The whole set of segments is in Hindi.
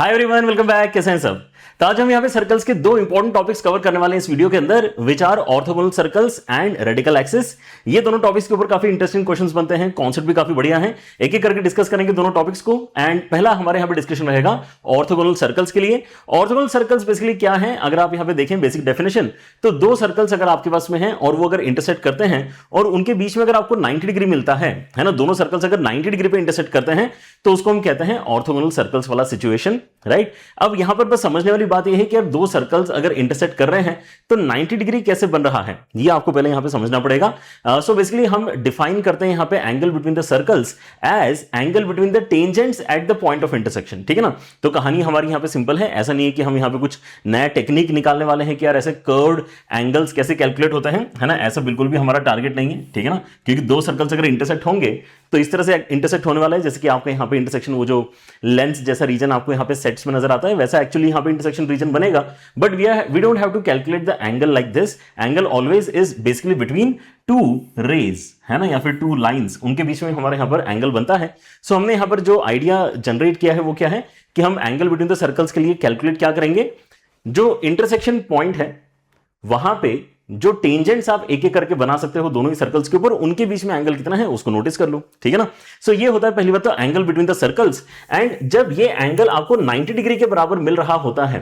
Hi everyone, welcome back. कैसे हैं सब? तो आज हम यहाँ पे सर्कल्स के दो इंपॉर्टेंट टॉपिक्स कवर करने वाले हैं इस वीडियो के अंदर, which are orthogonal circles and radical axis. ये दोनों टॉपिक्स के ऊपर काफी इंटरेस्टिंग क्वेश्चंस बनते हैं, कॉन्सेप्ट भी काफी बढ़िया है। एक एक करके डिस्कस करेंगे दोनों टॉपिक्स को। एंड पहला हमारे यहाँ पे डिस्कशन रहेगा ऑर्थोगोनल सर्कल्स के लिए। ऑर्थोगोनल सर्कल्स बेसिकली क्या है, अगर आप यहाँ पे देखें बेसिक डेफिनेशन, तो दो सर्कल्स अगर आपके पास में है और वो अगर इंटरसेक्ट करते हैं और उनके बीच में अगर आपको 90 डिग्री मिलता है ना, दोनों सर्कल्स अगर 90 डिग्री पे इंटरसेक्ट करते हैं तो उसको हम कहते हैं ऑर्थोगोनल सर्कल्स वाला सिचुएशन, राइट। अब यहां पर बस समझने वाली बात यह है कि अब दो सर्कल्स अगर इंटरसेक्ट कर रहे हैं तो 90 डिग्री कैसे बन रहा है, ये आपको पहले यहां पे समझना पड़ेगा। सो बेसिकली हम डिफाइन करते हैं यहां पे angle between the circles as angle between the tangents at the point of intersection, ठीक है ना। तो कहानी हमारी यहां पे सिंपल है, ऐसा नहीं है कि हम यहां पे कुछ नया टेक्निक निकालने वाले हैं कि यार ऐसे कर्व्ड एंगल्स कैसे कैलकुलेट होते हैं, है ना। ऐसा बिल्कुल भी हमारा टारगेट नहीं है, ठीक है ना, क्योंकि दो सर्कल्स अगर इंटरसेक्ट होंगे तो इस तरह से इंटरसेक्ट होने वाला है जैसे कि आपको यहाँ पे इंटरसेक्शन, वो जो लेंस जैसा रीजन आपको यहाँ पे सेट्स में नजर आता है, वैसा एक्चुअली यहाँ पे इंटरसेक्शन रीजन बनेगा। But we don't have to calculate the angle like this. Angle always is basically between two rays, है ना, या फिर टू लाइंस, उनके बीच में हमारे यहाँ पर एंगल बनता है। सो हमने यहाँ पर जो आइडिया जनरेट किया है वो क्या है कि हम एंगल बिटवीन द सर्कल्स के लिए कैलकुलेट क्या करेंगे, जो इंटरसेक्शन पॉइंट है वहां पे जो टेंजेंट्स आप एक एक करके बना सकते हो दोनों ही सर्कल्स के ऊपर, उनके बीच में एंगल कितना है उसको नोटिस कर लो, ठीक है ना। सो ये होता है पहली बात तो angle between the circles. And जब ये एंगल आपको 90 डिग्री के बराबर मिल रहा होता है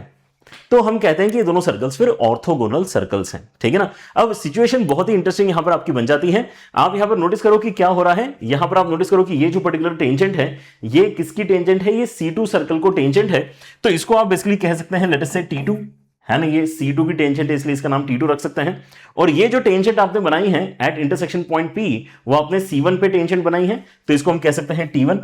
तो हम कहते हैं कि ये दोनों सर्कल्स फिर ऑर्थोगोनल सर्कल्स हैं, ठीक है ना। अब सिचुएशन बहुत ही इंटरेस्टिंग यहां पर आपकी बन जाती है। आप यहां पर नोटिस करो कि क्या हो रहा है, यहां पर आप नोटिस करो कि ये जो पर्टिकुलर टेंजेंट है ये किसकी टेंजेंट है, ये C2 सर्कल को टेंजेंट है। तो इसको आप बेसिकली कह सकते हैं लेट अस से T2, है ना, ये C2 की टेंजेंट है इसलिए इसका नाम T2 रख सकते हैं। और ये जो टेंजेंट आपने बनाई है एट इंटरसेक्शन पॉइंट P, वो आपने C1 पे टेंजेंट बनाई है तो इसको हम कह सकते हैं T1।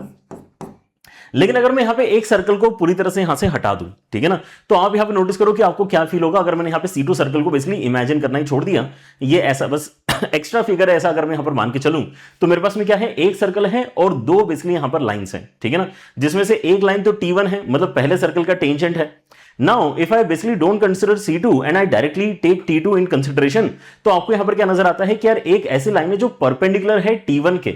लेकिन अगर मैं यहां पे एक सर्कल को पूरी तरह से यहां से हटा दूं, ठीक है ना, तो आप यहां पे नोटिस करो कि आपको क्या फील होगा अगर मैंने यहां पे C2 सर्कल को बेसिकली इमेजिन करना ही छोड़ दिया, ये ऐसा बस एक्स्ट्रा फिगर है, ऐसा अगर मैं यहां पर मान के चलूं तो मेरे पास में क्या है, एक सर्कल है और दो बेसिकली यहां पर लाइंस हैं, ठीक है ना, जिसमें से एक लाइन तो T1 है, मतलब पहले सर्कल का टेंजेंट है। Now, if I basically don't consider C2 and I directly take T2 in consideration, तो आपको यहां पर क्या नजर आता है कि यार एक ऐसी लाइन है जो परपेंडिकुलर है T1 के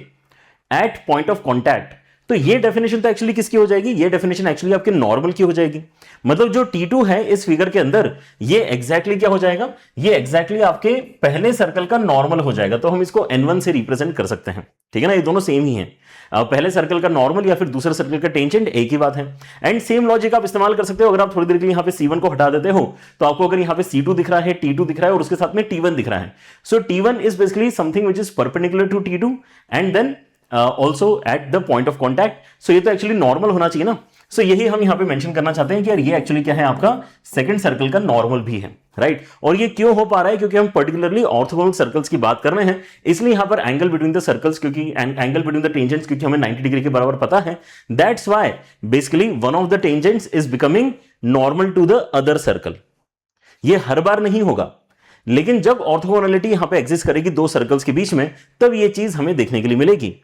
एट पॉइंट ऑफ कॉन्टैक्ट। तो ये डेफिनेशन तो एक्चुअली किसकी हो जाएगी, ये डेफिनेशन एक्चुअली आपके नॉर्मल की हो जाएगी। मतलब जो T2 है इस फिगर के अंदर, ये एग्जैक्टली क्या हो जाएगा, ये एग्जैक्टली आपके पहले सर्कल का नॉर्मल हो जाएगा। तो हम इसको N1 से रिप्रेजेंट कर सकते हैं, ठीक है ना, ये दोनों सेम ही है। पहले सर्कल का नॉर्मल या फिर दूसरे सर्कल का टेंजेंट एक ही बात है। एंड सेम लॉजिक आप इस्तेमाल कर सकते हो अगर आप थोड़ी देर के लिए यहां पे C1 को हटा देते हो तो आपको अगर यहां पे C2 दिख रहा है, T2 दिख रहा है और उसके साथ में T1 दिख रहा है। So T1 is basically something which is perpendicular to T2 and then also at the point of contact. So ये तो एक्चुअली नॉर्मल होना चाहिए ना। सो यही हम यहां पे मेंशन करना चाहते हैं कि यार ये एक्चुअली क्या है, आपका सेकंड सर्कल का नॉर्मल भी है, राइट। और ये क्यों हो पा रहा है, क्योंकि हम पर्टिकुलरली ऑर्थोगोनल सर्कल्स की बात कर रहे हैं, इसलिए यहां पर एंगल बिटवीन द सर्कल्स, क्योंकि एंगल बिटवीन द टेंजेंट्स क्योंकि हमें 90 डिग्री के बराबर पता है, that's why basically one of the tangents is becoming normal to the other circle. ये हर बार नहीं होगा, लेकिन जब ऑर्थोगोनैलिटी यहां पे एग्जिस्ट करेगी दो सर्कल्स के बीच में, तब ये चीज हमें देखने के लिए मिलेगी।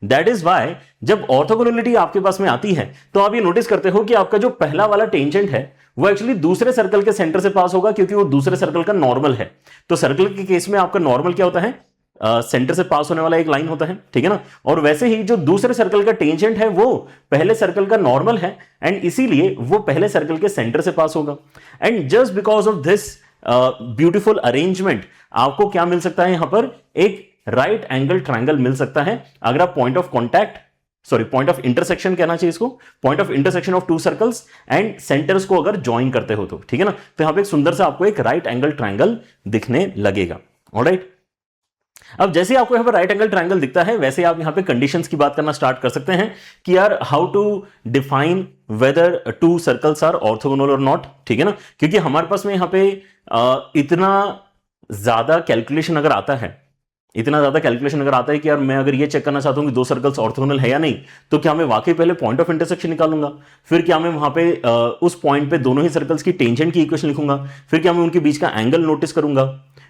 दैट इज वाई जब ऑर्थोगोनैलिटी आपके पास में आती है तो आप ये नोटिस करते हो कि आपका जो पहला वाला टेंजेंट है वो एक्चुअली दूसरे सर्कल के सेंटर से पास होगा, क्योंकि वो दूसरे सर्कल का नॉर्मल है। तो सर्कल के केस में आपका नॉर्मल क्या होता है, सेंटर से पास होने वाला एक लाइन होता है, ठीक है ना। और वैसे ही जो दूसरे सर्कल का टेंजेंट है वो पहले सर्कल का नॉर्मल है एंड इसीलिए वो पहले सर्कल के सेंटर से पास होगा। And just because of this beautiful arrangement आपको क्या मिल सकता है, यहां पर एक राइट एंगल ट्रायंगल मिल सकता है अगर आप point of contact, sorry point of intersection कहना चाहिए इसको, point of intersection of to circles and centres को अगर ज्वाइन करते हो तो, ठीक है ना। तो यहां पे एक सुंदर सा आपको एक राइट एंगल ट्रायंगल दिखने लगेगा, ऑलराइट। अब जैसे आपको यहां पर राइट एंगल ट्रायंगल दिखता है वैसे आप यहां पे कंडीशंस की बात करना स्टार्ट कर सकते हैं कि यार how to define whether two circles are orthogonal और नॉट, ठीक है ना। क्योंकि हमारे पास में यहां पे इतना ज्यादा कैलकुलेशन अगर आता है कि यार मैं अगर ये चेक करना चाहता हूं कि दो सर्कल्स ऑर्थोगोनल है या नहीं, तो क्या मैं वाकई पहले पॉइंट ऑफ इंटरसेक्शन निकालूंगा, फिर क्या मैं वहां पे उस पॉइंट पे दोनों ही सर्कल्स की टेंजेंट की इक्वेशन लिखूंगा, फिर क्या मैं उनके बीच का एंगल नोटिस करूंगा,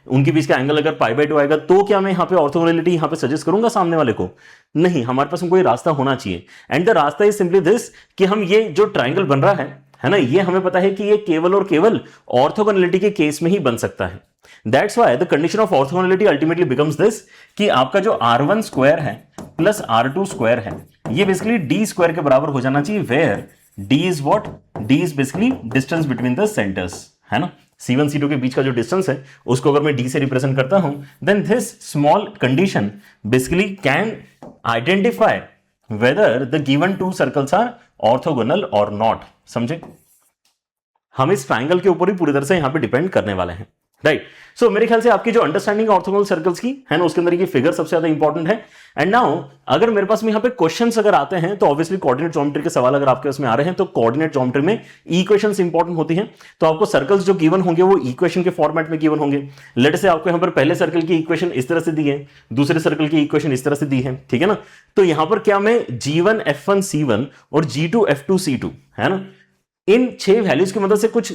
उनके बीच का एंगल अगर π/2 आएगा तो क्या मैं यहां पे ऑर्थोगोनैलिटी यहां पे सजेस्ट करूंगा सामने वाले को, नहीं, हमारे पास में कोई रास्ता होना चाहिए। एंड द रास्ता इज सिंपली दिस कि हम ये जो ट्रायंगल बन रहा है ना, ये हमें पता है कि ये केवल और केवल ऑर्थोगोनैलिटी के केस में ही बन सकता है। That's why the condition of orthogonality ultimately becomes this कि आपका जो r1 स्क्वायर है प्लस r2 स्क्वायर है ये बेसिकली d स्क्वायर के बराबर हो जाना चाहिए, where D is what, D is basically distance between the centres, है ना, C1 C2 के बीच का जो डिस्टेंस है उसको अगर मैं D से रिप्रेजेंट करता हूं, then this small condition basically can identify whether the given two circles are orthogonal और नॉट। समझे, हम इस ट्राइंगल के ऊपर ही पूरी तरह से यहां पे डिपेंड करने वाले हैं, राइट। सो मेरे ख्याल से आपकी जो अंडरस्टैंडिंग ऑर्थोगोनल सर्कल्स की है ना, उसके अंदर ये फिगर सबसे ज्यादा इंपॉर्टेंट है। एंड नाउ अगर मेरे पास में यहाँ पे क्वेश्चंस अगर आते हैं तो ऑब्वियसली कोऑर्डिनेट ज्योमेट्री के सवाल अगर आपके पास में आ रहे हैं तो कोऑर्डिनेट ज्योमेट्री में इक्वेशंस इंपॉर्टेंट होती हैं। तो आपको सर्कल्स जो गिवन होंगे वो इक्वेशन के फॉर्मेट में गिवन होंगे। लेट से आपको यहाँ पर पहले सर्कल की इक्वेशन इस तरह से दी है, दूसरे सर्कल की इक्वेशन इस तरह से दी है, ठीक है ना। तो यहां पर क्या मैं G1 F1 C1 और G2 F2 C2 है ना, इन 6 वैल्यूज की मदद से कुछ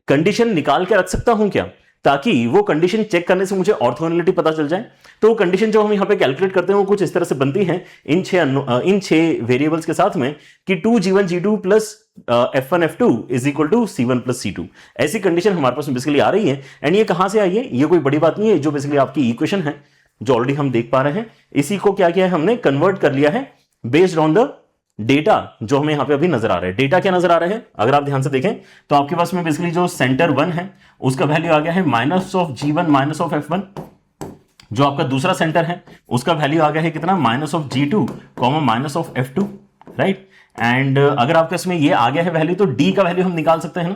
कंडीशन निकाल के रख सकता हूं क्या, ताकि वो कंडीशन चेक करने से मुझे ऑर्थोगोनैलिटी पता चल जाए। तो वो कंडीशन जो हम यहां पे कैलकुलेट करते हैं वो कुछ इस तरह से बनती है इन 6 वेरिएबल्स के साथ में कि 2G1 G2 plus F1 F2 is equal to C1 plus C2। ऐसी कंडीशन हमारे पास बेसिकली आ रही है। एंड ये कहां से आई है, ये कोई बड़ी बात नहीं है, जो बेसिकली आपकी इक्वेशन है जो ऑलरेडी हम देख पा रहे हैं, इसी को क्या किया है हमने, कन्वर्ट कर लिया है बेस्ड ऑन द डेटा जो हमें यहां पे अभी नजर आ रहा है। डेटा क्या नजर आ रहे हैं, अगर आप ध्यान से देखें तो आपके पास में बेसिकली जो सेंटर 1 है उसका वैल्यू आ गया है minus of G1 minus of F1। जो आपका दूसरा सेंटर है उसका वैल्यू आ गया है कितना, minus of G2 comma minus of F2, right. And अगर आपके इसमें ये आ गया है वैल्यू तो D का वैल्यू हम निकाल सकते हैं ना,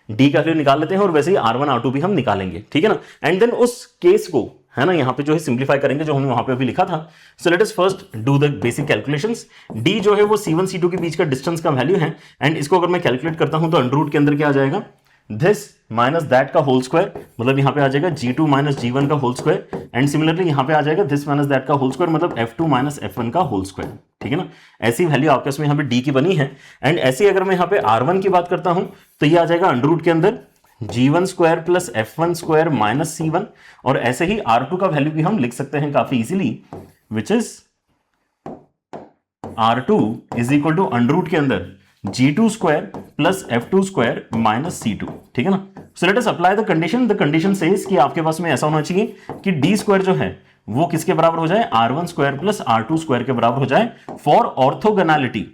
D का वैल्यू निकाल लेते हैं और वैसे ही R1 R2 भी हम निकालेंगे, ठीक है ना। एंड देन उस केस को है ना यहां पे जो है सिंप्लीफाई करेंगे जो हमने वहां पे अभी लिखा था। So let us first do the basic calculations. D जो है वो C1 C2 के बीच का डिस्टेंस का वैल्यू है। एंड इसको अगर मैं कैलकुलेट करता हूं तो अंडर रूट के अंदर क्या आ जाएगा, दिस माइनस दैट का होल स्क्वायर, मतलब यहां पे आ जाएगा G2 माइनस G1 का होल स्क्वायर। एंड सिमिलरली यहां पे आ जाएगा दिस माइनस दैट का होल स्क्वायर, मतलब F2 माइनस F1 का होल स्क्वायर, ठीक है ना। ऐसी वैल्यू आपके इसमें यहां पे D की बनी है। एंड ऐसी अगर मैं यहां पे R1 की बात करता हूं तो ये आ जाएगा अंडर रूट के अंदर G1 square plus F1 square minus C1। और ऐसे ही R2 का वैल्यू भी हम लिख सकते हैं काफी easily, which is R2 is equal to under root के अंदर G2 square plus F2 square minus C2, ठीक है ना। So let us apply the condition. The condition says कि आपके पास में ऐसा होना चाहिए कि D स्क्वायर जो है वो किसके बराबर हो जाए, R1 square plus R2 square के बराबर हो जाए फॉर ऑर्थोगोनैलिटी।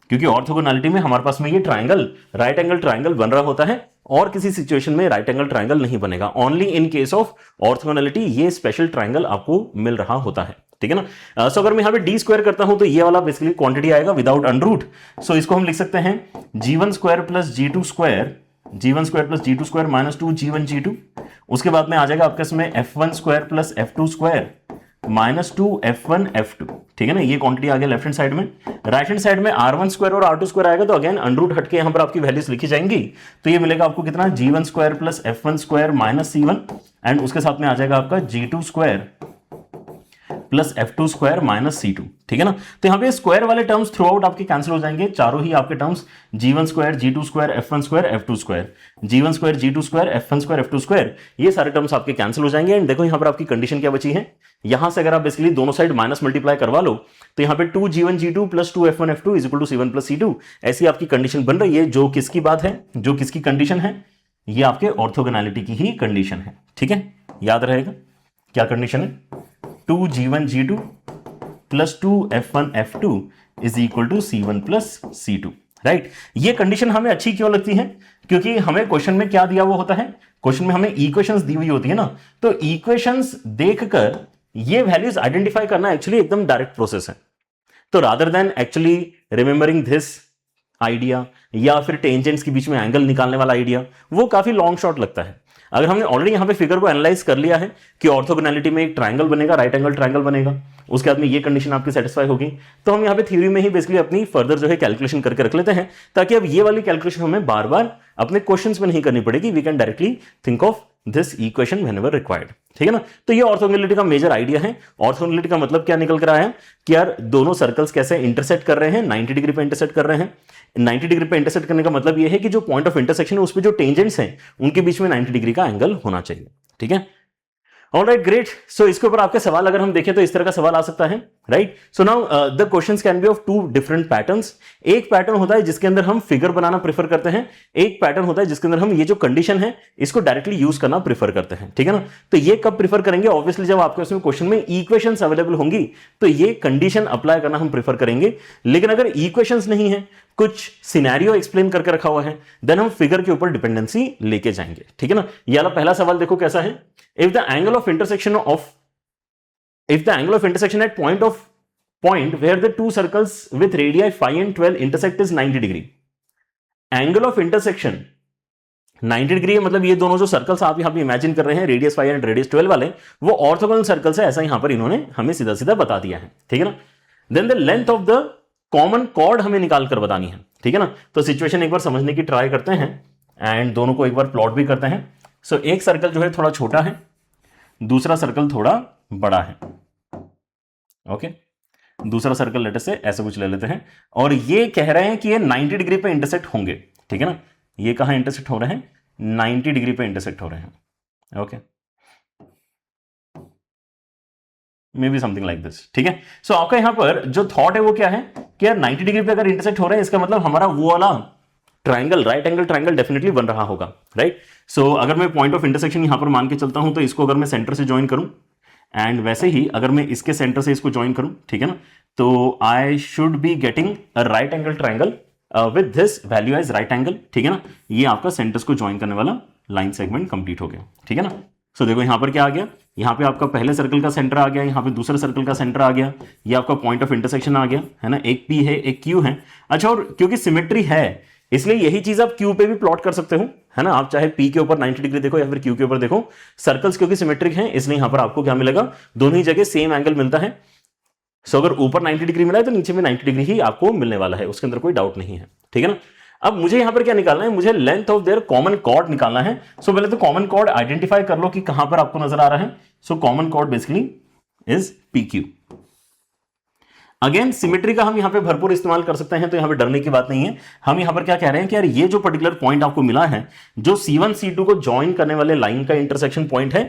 क्योंकि ऑर्थोगोनैलिटी में हमारे पास में ये ट्राइंगल राइट एंगल ट्राइंगल बन रहा होता है और किसी सिचुएशन में राइट एंगल ट्राइंगल नहीं बनेगा। Only in case of orthogonality ये स्पेशल ट्राइंगल आपको मिल रहा होता है, ठीक है ना। सो अगर मैं यहां पे D स्क्वायर करता हूं तो ये वाला बेसिकली क्वांटिटी आएगा विदाउट अंडर रूट। सो इसको हम लिख सकते हैं G1 square plus G2 square, G1 square plus G2 square minus 2G1 G2। उसके बाद में आ जाएगा आपके इसमें F1 square plus F2 square minus 2 F1 F2, ठीक है ना। ये क्वांटिटी आ गया लेफ्ट हैंड साइड में। राइट हैंड साइड में R1 स्क्वायर और R2 स्क्वायर आएगा तो अगेन अंडर रूट हटके यहां पर आपकी वैल्यूज लिखी जाएंगी। तो ये मिलेगा आपको कितना, G1 square plus F1 square minus C1। And उसके साथ में आ जाएगा आपका G2 square plus F2 square minus C2, ठीक है ना। तो यहां पे स्क्वायर वाले टर्म्स थ्रू आउट आपके कैंसिल हो जाएंगे, चारों ही आपके terms G1 square G2 square F1 square F2 square, G1 square G2 square F1 square F2 square, ये सारे टर्म्स आपके कैंसिल हो जाएंगे। एंड देखो यहां पर आपकी कंडीशन क्या बची है, यहां से अगर आप बेसिकली दोनों साइड माइनस मल्टीप्लाई करवा लो तो यहां पे 2G1 G2 plus 2F1 F2 is equal to C1 plus C2। ऐसी आपकी कंडीशन बन रही है। जो किसकी बात है, जो किसकी कंडीशन है, ये आपके ऑर्थोगोनैलिटी की ही कंडीशन है, ठीक है। याद रहेगा क्या कंडीशन है, 2G1 G2 plus 2F1 F2 is equal to C1 plus C2, right. ये कंडीशन हमें अच्छी क्यों लगती है, क्योंकि हमें क्वेश्चन में क्या दिया हुआ होता है, क्वेश्चन में हमें इक्वेशंस दी हुई होती है ना। तो इक्वेशंस देखकर ये वैल्यूज आइडेंटिफाई करना एक्चुअली एकदम डायरेक्ट प्रोसेस है। तो rather than actually remembering this idea या फिर टेंजेंट्स के बीच में एंगल निकालने वाला आइडिया, वो काफी लॉन्ग शॉट लगता है। अगर हमने ऑलरेडी यहां पे फिगर को एनालाइज कर लिया है कि ऑर्थोगोनैलिटी में एक ट्राइंगल बनेगा, राइट एंगल ट्राइंगल बनेगा, उसके बाद में ये कंडीशन आपकी सेटिस्फाई होगी, तो हम यहां पे थ्योरी में ही बेसिकली अपनी फर्दर जो है कैलकुलेशन करके रख लेते हैं, ताकि अब ये वाली कैलकुलेशन हमें बार बार अपने क्वेश्चंस में नहीं करनी पड़ेगी। We can directly think of this equation whenever required, ठीक है ना। तो ये ऑर्थोगोनैलिटी का मेजर आइडिया है। ऑर्थोगोनैलिटी का मतलब क्या निकल कर आया कि यार दोनों सर्कल्स कैसे इंटरसेक्ट कर रहे हैं, 90 डिग्री पे इंटरसेक्ट कर रहे हैं। 90 डिग्री पे इंटरसेक्ट करने का मतलब यह है कि जो पॉइंट ऑफ इंटरसेक्शन है उस पे जो टेंजेंट्स हैं उनके बीच में 90 डिग्री का एंगल होना चाहिए, ठीक है। Alright, great. सो इसके ऊपर आपके सवाल अगर हम देखें तो इस तरह का सवाल आ सकता है right. So now the questions can be of two different patterns. एक पैटर्न होता है जिसके अंदर हम फिगर बनाना प्रेफर करते हैं, एक पैटर्न होता है जिसके अंदर हम ये जो कंडीशन है इसको डायरेक्टली यूज करना प्रेफर करते हैं, ठीक है ना। तो ये कब प्रेफर करेंगे, ऑब्वियसली जब आपके उसमें क्वेश्चन में इक्वेशंस अवेलेबल होंगी तो ये कंडीशन अप्लाई करना हम प्रेफर करेंगे। लेकिन अगर इक्वेशंस नहीं है, कुछ सिनेरियो एक्सप्लेन करके रखा हुआ है, देन हम फिगर के ऊपर डिपेंडेंसी लेके जाएंगे, ठीक है ना। ये वाला पहला सवाल देखो कैसा है। If the angle of intersection at point where the two circles with radii 5 and 12 intersect is 90 degree. Angle of intersection 90 degree है, मतलब ये दोनों जो सर्कल्स आप यहां पे इमेजिन कर रहे हैं, रेडियस 5 एंड रेडियस 12 वाले, वो ऑर्थोगोनल सर्कल्स है, ऐसा यहां पर इन्होंने हमें सीधा सीधा बता दिया है, ठीक है ना। Then the length of the common chord हमें निकाल कर बतानी है, ठीक है ना। तो सिचुएशन एक बार समझने की ट्राई करते हैं एंड दोनों को एक बार प्लॉट भी करते हैं। सो एक सर्कल जो है थोड़ा छोटा है, दूसरा सर्कल थोड़ा बड़ा है, ओके। दूसरा सर्कल लेटर से ऐसा कुछ ले लेते हैं और ये कह रहे हैं कि ये 90 डिग्री पे इंटरसेक्ट होंगे, ठीक है ना। ये कहां इंटरसेक्ट हो रहे हैं, 90 डिग्री पे इंटरसेक्ट हो रहे हैं, okay, may be something like this, ठीक है। सो आपका यहां पर जो थॉट है वो क्या है कि यार 90 डिग्री पे अगर इंटरसेक्ट हो रहे हैं, इसका मतलब हमारा वो वाला triangle, right angle triangle definitely बन रहा होगा, राइट। सो अगर मैं पॉइंट ऑफ इंटरसेक्शन यहां पर मान के चलता हूं, तो इसको अगर मैं सेंटर से ज्वाइन करूं एंड वैसे ही अगर मैं इसके सेंटर से इसको ज्वाइन करूं, ठीक है ना, तो I should be getting a right angle triangle with this value as right angle, ठीक है ना। ये आपका सेंटर्स को ज्वाइन करने वाला लाइन सेगमेंट कंप्लीट हो गया, ठीक है ना। सो देखो यहां पर क्या आ गया, यहां पे आपका पहले सर्कल का सेंटर आ गया, यहां पे दूसरे सर्कल का सेंटर आ गया, ये आपका पॉइंट ऑफ इंटरसेक्शन आ गया, है ना। एक पी है, एक क्यू है। अच्छा, और क्योंकि सिमेट्री है इसलिए यही चीज आप क्यू पे भी प्लॉट कर सकते हो, है ना। आप चाहे पी के ऊपर 90 डिग्री देखो या फिर क्यू के ऊपर देखो, सर्कल्स क्योंकि सिमेट्रिक हैं इसलिए यहां पर आपको क्या मिलेगा, दोनों ही जगह सेम एंगल मिलता है। सो अगर ऊपर 90 डिग्री मिला है तो नीचे में 90 डिग्री ही आपको मिलने वाला है, उसके अंदर कोई डाउट नहीं है, ठीक है ना। अब मुझे यहां पर क्या निकालना है, मुझे length of their common chord निकालना है। सो पहले तो कॉमन कॉर्ड आइडेंटिफाई कर लो कि कहां पर आपको नजर आ रहा है। So common chord basically is P Q. Again symmetry का हम यहां पे भरपूर इस्तेमाल कर सकते हैं, तो यहां पे डरने की बात नहीं है। हम यहां पर क्या कह रहे हैं कि यार ये जो पर्टिकुलर पॉइंट आपको मिला है, जो C1 C2 को ज्वाइन करने वाले लाइन का इंटरसेक्शन पॉइंट है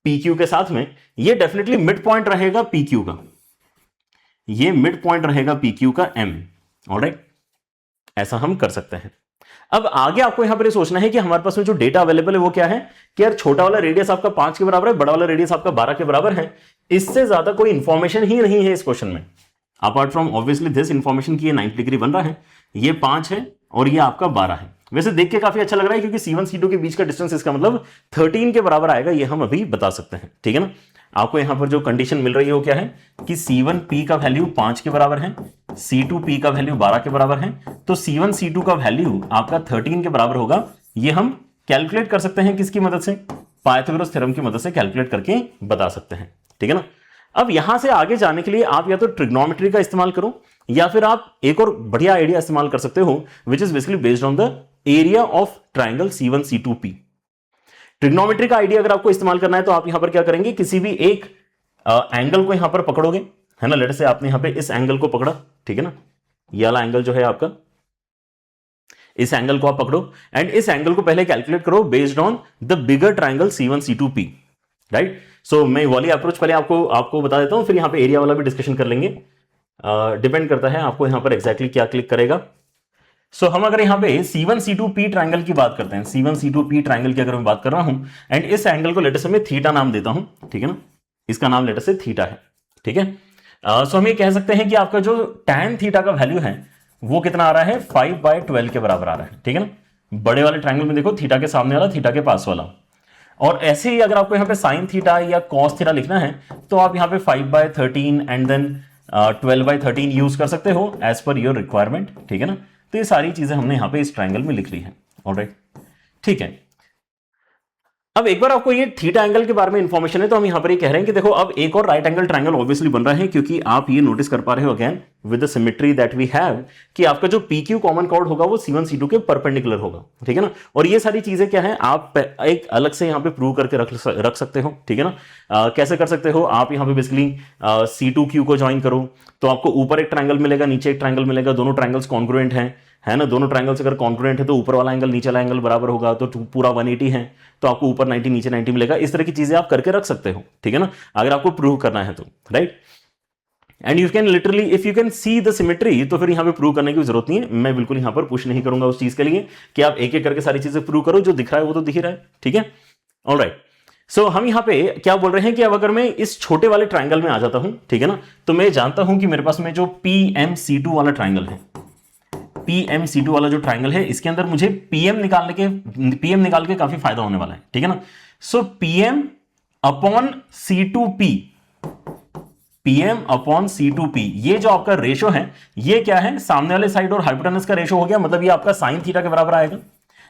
PQ के साथ में, ये डेफिनेटली मिड पॉइंट रहेगा PQ का, ये मिड पॉइंट रहेगा PQ का M, ऑलराइट। ऐसा हम कर सकते हैं। अब आगे आपको यहां पर सोचना है कि हमारे पास में जो डेटा अवेलेबल है वो क्या है कि यार छोटा वाला रेडियस आपका 5 के बराबर है, बड़ा वाला रेडियस आपका 12 के बराबर है। इससे ज्यादा कोई इंफॉर्मेशन ही नहीं है इस क्वेश्चन में, apart from obviously this information की ये 90 डिग्री बन रहा है, ये 5 है और ये आपका 12 है। वैसे देख के काफी अच्छा लग रहा है क्योंकि C1 C2 के बीच का डिस्टेंस इसका मतलब 13 के बराबर आएगा, ये हम अभी बता सकते हैं, ठीक है ना। आपको यहां पर जो कंडीशन मिल रही है वो क्या है कि C1P का वैल्यू 5 के बराबर है, C2P का वैल्यू 12 के बराबर है, तो C1 C2 का वैल्यू आपका 13 के बराबर होगा। ये हम कैलकुलेट कर सकते हैं किसकी मदद से, पाइथागोरस थ्योरम की मदद से कैलकुलेट करके बता सकते हैं, ठीक है ना। अब यहां से आगे जाने के लिए आप या तो ट्रिग्नोमेट्री का इस्तेमाल करो या फिर आप एक और बढ़िया आइडिया इस्तेमाल कर सकते हो, which is basically based on the area of triangle C1 C2P। Trigonometry का आइडिया अगर आपको इस्तेमाल करना है तो आप यहां पर क्या करेंगे, किसी भी एक एंगल को यहां पर पकड़ोगे, है ना। लेट से आपने यहां पे इस एंगल को पकड़ा, ठीक है ना, ये वाला एंगल जो है आपका, इस एंगल को आप पकड़ो एंड इस एंगल को पहले कैलकुलेट करो based on the bigger triangle C1 C2P, right. So मैं वाली अप्रोच पहले आपको बता देता हूं, फिर यहां पे एरिया वाला भी डिस्कशन कर लेंगे। डिपेंड करता है आपको यहां पर एग्जैक्टली क्या क्लिक करेगा। सो हम अगर यहां पे C1 C2P ट्राइंगल की बात करते हैं, C1 C2P ट्राइंगल की अगर मैं बात कर रहा हूं एंड इस एंगल को लेटर से मैं थीटा नाम देता हूं, ठीक है ना, इसका नाम लेटर से थीटा है, ठीक है। सो हम ये कह सकते हैं कि आपका जो tan थीटा का वैल्यू है वो कितना आ रहा है, 5/12 के बराबर आ रहा है, ठीक है ना। बड़े वाले ट्राइंगल में देखो थीटा के सामने वाला, थीटा के पास वाला। और ऐसे ही अगर आपको यहाँ पे साइन थीटा या कॉस थीटा लिखना है तो आप यहाँ पे 5/13 एंड देन 12/13 यूज कर सकते हो एज पर योर रिक्वायरमेंट, ठीक है ना। तो ये सारी चीजें हमने यहाँ पे इस ट्राइंगल में लिख ली है, ऑलराइट, ठीक है। अब एक बार आपको ये थीटा एंगल के बारे में इंफॉर्मेशन है तो हम यहां पर ये कह रहे हैं कि देखो अब एक और राइट एंगल ट्रायंगल ऑब्वियसली बन रहा है, क्योंकि आप ये नोटिस कर पा रहे हो again with the symmetry that we have कि आपका जो PQ कॉमन कॉर्ड होगा वो C1 C2 के परपेंडिकुलर होगा, ठीक है ना। और ये सारी चीजें क्या है आप एक अलग से यहां पे प्रूव करके रख सकते हो, ठीक है ना। कैसे कर सकते हो, आप यहां पे बेसिकली C2Q को ज्वाइन करो तो आपको ऊपर एक ट्रायंगल मिलेगा, नीचे एक ट्रायंगल मिलेगा, दोनों ट्रायंगल्स कॉन्ग्रुएंट हैं, है ना। दोनों ट्रायंगल्स अगर कॉन्ग्रुएंट है तो ऊपर वाला एंगल नीचे वाला एंगल बराबर होगा, तो पूरा 180 है तो आपको ऊपर 90 नीचे 90 मिलेगा। इस तरह की चीजें आप करके रख सकते हो, ठीक है ना, अगर आपको प्रूव करना है तो, right. And you can literally if you can see the symmetry, तो फिर यहां पे प्रूव करने की जरूरत नहीं है, मैं बिल्कुल यहां पर पुश नहीं करूंगा उस चीज के लिए कि आप एक एक करके सारी चीजें प्रूव करो, जो दिख रहा है वो तो दिख ही रहा है, ठीक है। ऑलराइट, सो हम यहां पे क्या बोल रहे हैं कि अब अगर मैं इस छोटे वाले ट्राइंगल में आ जाता हूं, ठीक है ना, तो मैं जानता हूं कि मेरे पास में जो PMC2 वाला ट्राइंगल है, PMC2 वाला जो ट्राइंगल है, इसके अंदर मुझे PM निकाल के काफी फायदा होने वाला है, ठीक है ना। सो PM upon C2P, PM upon C2P, ये जो आपका रेशो है, ये क्या है, सामने वाले साइड और हाइपोटेनस का रेशो हो गया, मतलब ये आपका साइन थीटा के बराबर आएगा।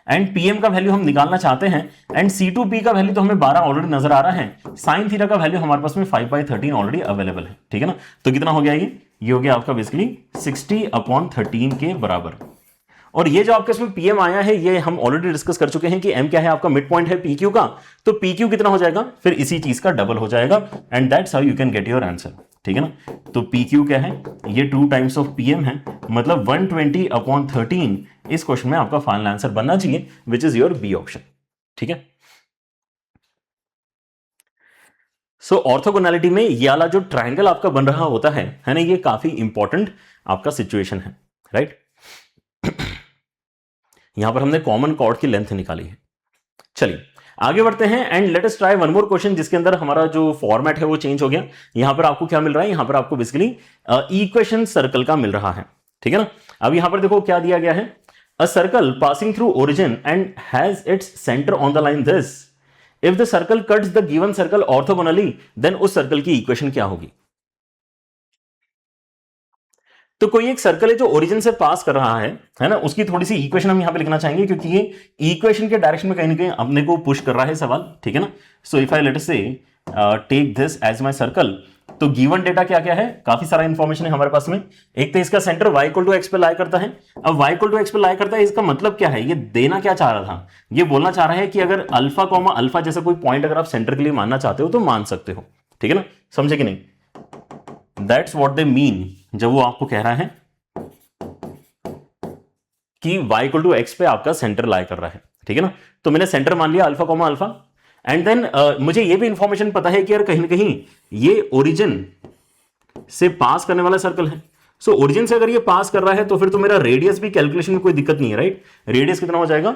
एंड PM का वैल्यू हम निकालना चाहते हैं, एंड C2P का वैल्यू तो हमें 12 ऑलरेडी नजर आ रहा है, साइन थीटा का वैल्यू हमारे पास में 5/13 ऑलरेडी अवेलेबल है, ठीक है ना। तो कितना हो गया ये हो गया आपका बेसिकली 60/13 के बराबर। और ये जो आपके इसमें PM आया है, ये हम ऑलरेडी डिस्कस कर चुके हैं कि M क्या है, आपका मिड पॉइंट है PQ का, तो PQ कितना हो जाएगा, फिर इसी चीज का डबल हो जाएगा, and that's how you can get your answer, ठीक है ना। तो PQ क्या है, ये 2 टाइम्स ऑफ PM है, मतलब 120/13 इस क्वेश्चन में आपका फाइनल आंसर बनना चाहिए, which is your B option, ठीक है। सो ऑर्थोगोनैलिटी में ये वाला जो ट्राइंगल आपका बन रहा होता है ना, ये काफी इंपॉर्टेंट आपका सिचुएशन है, राइट। यहां पर हमने कॉमन कॉर्ड की लेंथ निकाली है। चलिए आगे बढ़ते हैं, and let us try one more question, जिसके अंदर हमारा जो फॉर्मेट है वो चेंज हो गया। यहां पर आपको क्या मिल रहा है, यहां पर आपको बेसिकली इक्वेशन सर्कल का मिल रहा है, ठीक है ना। अब यहां पर देखो क्या दिया गया है, a circle passing through origin and has its centre on the line this, if the circle cuts the given circle orthogonally, then उस सर्कल की इक्वेशन क्या होगी। तो कोई एक सर्कल है जो ओरिजिन से पास कर रहा है ना, उसकी थोड़ी सी इक्वेशन हम यहां पे लिखना चाहेंगे, क्योंकि ये इक्वेशन के डायरेक्शन में कहीं ना कहीं अपने को पुश कर रहा है सवाल, ठीक है ना। So if I let us say take this as my circle, तो गिवन डेटा क्या क्या है, काफी सारा इंफॉर्मेशन है हमारे पास में। एक तो इसका सेंटर y = x पे लाई करता है। अब y = x पे लाई करता है, इसका मतलब क्या है, ये देना क्या चाह रहा था, ये बोलना चाह रहा है कि अगर अल्फा कॉमा अल्फा जैसा कोई पॉइंट अगर आप सेंटर के लिए मानना चाहते हो तो मान सकते हो, ठीक है ना, समझे कि नहीं। दैट्स व्हाट दे मीन जब वो आपको कह रहा है कि y = x पे आपका सेंटर लाई कर रहा है, ठीक है ना। तो मैंने सेंटर मान लिया alpha comma alpha, and then मुझे ये भी इंफॉर्मेशन पता है कि यार कहीं ना कहीं ये ओरिजिन से पास करने वाला सर्कल है। सो ओरिजिन से अगर ये पास कर रहा है तो फिर तो मेरा रेडियस भी कैलकुलेशन में कोई दिक्कत नहीं है, राइट। रेडियस कितना हो जाएगा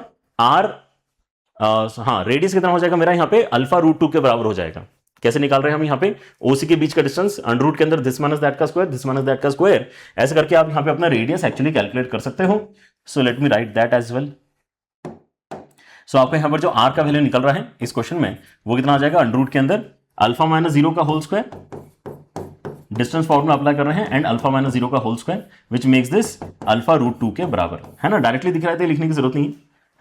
हाँ रेडियस कितना हो जाएगा मेरा यहाँ पे α√2 के बराबर हो जाएगा। कैसे निकाल रहे हैं हम यहाँ पे, OC के बीच का डिस्टेंस √ के अंदर दिस माइनस दैट का स्क्वायर, दिस माइनस दैट का स्क्वायर, ऐसे करके आप यहाँ पे अपना रेडियस एक्चुअली कैलकुलेट कर सकते हो। So let me write that as well. So आपको यहाँ पर जो R का वैल्यू निकल रहा है इस क्वेश्चन में, वो कितना आ जाएगा, √ के अंदर α-0 का whole square, distance formula apply कर रहे हैं, एंड α-0 का whole square which makes this α√2 के बराबर, है ना। डायरेक्टली दिख रहा है तो लिखने की जरूरत नहीं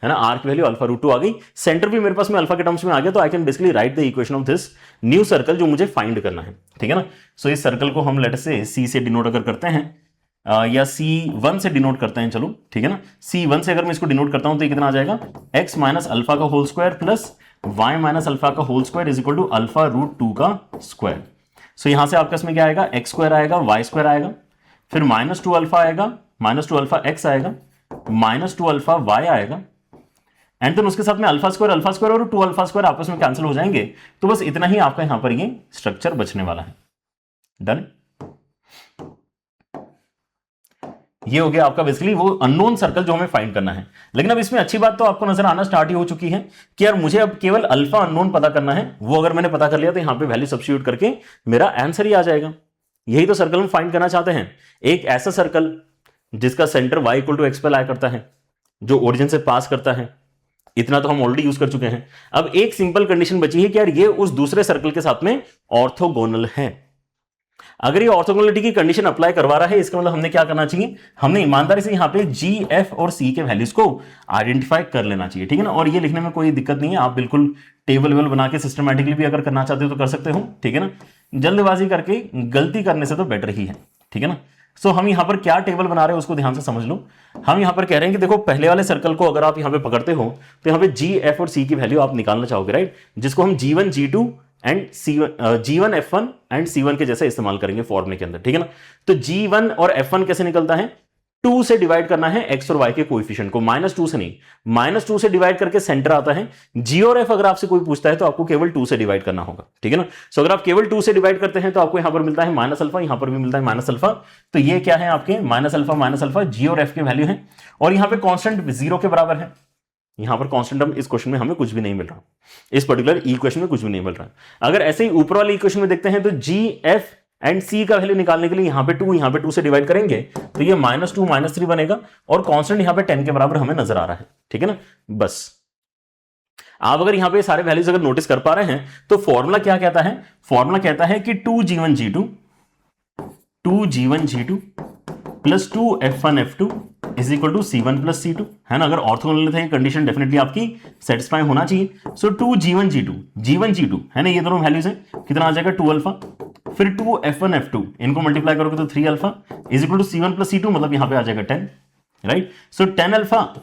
है ना। R की वैल्यू α√2 आ गई, सेंटर भी मेरे पास में अल्फा के टर्म्स में आ गया, तो I can basically right the equation of this new circle जो मुझे फाइंड करना है, ठीक है ना। सो इस सर्कल को हम लेट से C से डिनोट अगर करते हैं या C1 से डिनोट करते हैं, चलो ठीक है ना। C1 से अगर मैं इसको डिनोट करता हूं तो ये कितना आ जाएगा, x माइनस अल्फा का whole square plus y minus alpha का whole square is equal to α√2 का स्क्वायर। सो यहां से आपका इसमें क्या आएगा, x स्क्वायर आएगा, y स्क्वायर आएगा, फिर -2 अल्फा आएगा, -2 अल्फा x आएगा, -2 अल्फा y आएगा, एंड देन उसके साथ में अल्फा स्क्वायर और 2 अल्फा स्क्वायर आपस में कैंसिल हो जाएंगे। तो बस इतना ही आपका यहां पर ये स्ट्रक्चर बचने वाला है। डन, ये हो गया आपका बेसिकली वो अननोन सर्कल जो हमें फाइंड करना है। लेकिन अब इसमें अच्छी बात तो आपको नजर आना स्टार्ट ही हो चुकी है कि यार मुझे अब केवल अल्फा अननोन पता करना है। वो अगर मैंने पता कर लिया तो यहां पे वैल्यू सब्स्टिट्यूट करके मेरा आंसर ही आ जाएगा। यही तो सर्कल हम फाइंड करना चाहते हैं, एक ऐसा सर्कल जिसका सेंटर y = x पे लाई करता है, जो ओरिजिन से पास करता है। इतना तो हम ऑलरेडी यूज कर चुके हैं। अब एक सिंपल कंडीशन बची है कि यार ये उस दूसरे सर्कल के साथ में ऑर्थोगोनल है। अगर ये ऑर्थोगोनलिटी की कंडीशन अप्लाई करवा रहा है, इसका मतलब हमने क्या करना चाहिए, हमने ईमानदारी से यहाँ पे G, F और C के वैल्यूज को आइडेंटिफाई कर लेना चाहिए, ठीक है ना। और ये लिखने में कोई दिक्कत नहीं है, आप बिल्कुल टेबल वेबल बना के सिस्टमैटिकली भी अगर करना चाहते हो तो कर सकते हो, ठीक है ना। जल्दबाजी करके गलती करने से तो बेटर ही है, ठीक है ना। सो हम यहाँ पर क्या टेबल बना रहे हैं उसको ध्यान से समझ लो। हम यहाँ पर कह रहे हैं कि देखो पहले वाले सर्कल को अगर आप यहाँ पे पकड़ते हो तो यहाँ पे G, F और C की वैल्यू आप निकालना चाहोगे, राइट, जिसको हम G1, G2 and G1, F1 and C1 के जैसे इस्तेमाल करेंगे फॉर्मूले के अंदर, ठीक है ना। तो G1 और F1 कैसे निकलता है, 2 से डिवाइड करना है एक्स और वाई के कोएफिशिएंट को, -2 से नहीं, -2 से डिवाइड करके सेंटर आता है। जी और एफ अगर आपसे कोई पूछता है तो आपको केवल 2 से डिवाइड करना होगा, ठीक है ना। सो अगर आप केवल 2 से डिवाइड करते हैं तो आपको यहां पर मिलता है माइनस अल्फा, यहां पर भी मिलता है माइनस अल्फा। तो ये क्या है आपके माइनस अल्फा, जी और एफ के वैल्यू है, और यहां पे कांस्टेंट 0 के बराबर है। यहां पर कांस्टेंट हम इस क्वेश्चन में हमें कुछ भी नहीं मिल रहा, इस पर्टिकुलर इक्वेशन में कुछ भी नहीं मिल रहा। अगर ऐसे ही ऊपर वाली इक्वेशन में देखते हैं तो जी एफ एंड सी का वैल्यू निकालने के लिए यहां पे 2 से डिवाइड करेंगे तो ये -2 -3 बनेगा, और कांस्टेंट यहां पे 10 के बराबर हमें नजर आ रहा है, ठीक है ना। बस आप अगर यहां पे सारे वैल्यूज अगर नोटिस कर पा रहे हैं तो फॉर्मूला क्या कहता है, फॉर्मूला कहता है कि 2g1g2 plus 2f1f2 is equal to c1 plus c2, है ना। अगर ऑर्थोगोनल है कंडीशन डेफिनेटली आपकी सेटिस्फाई होना चाहिए। सो 2g1g2 है ना, ये दोनों वैल्यूज है, कितना आ जाएगा 2 अल्फा, फिर 2f1f2 इनको मल्टीप्लाई करोगे तो 3 alpha is equal to c1 plus c2, मतलब यहां पे आ जाएगा 10, right. So 10 alpha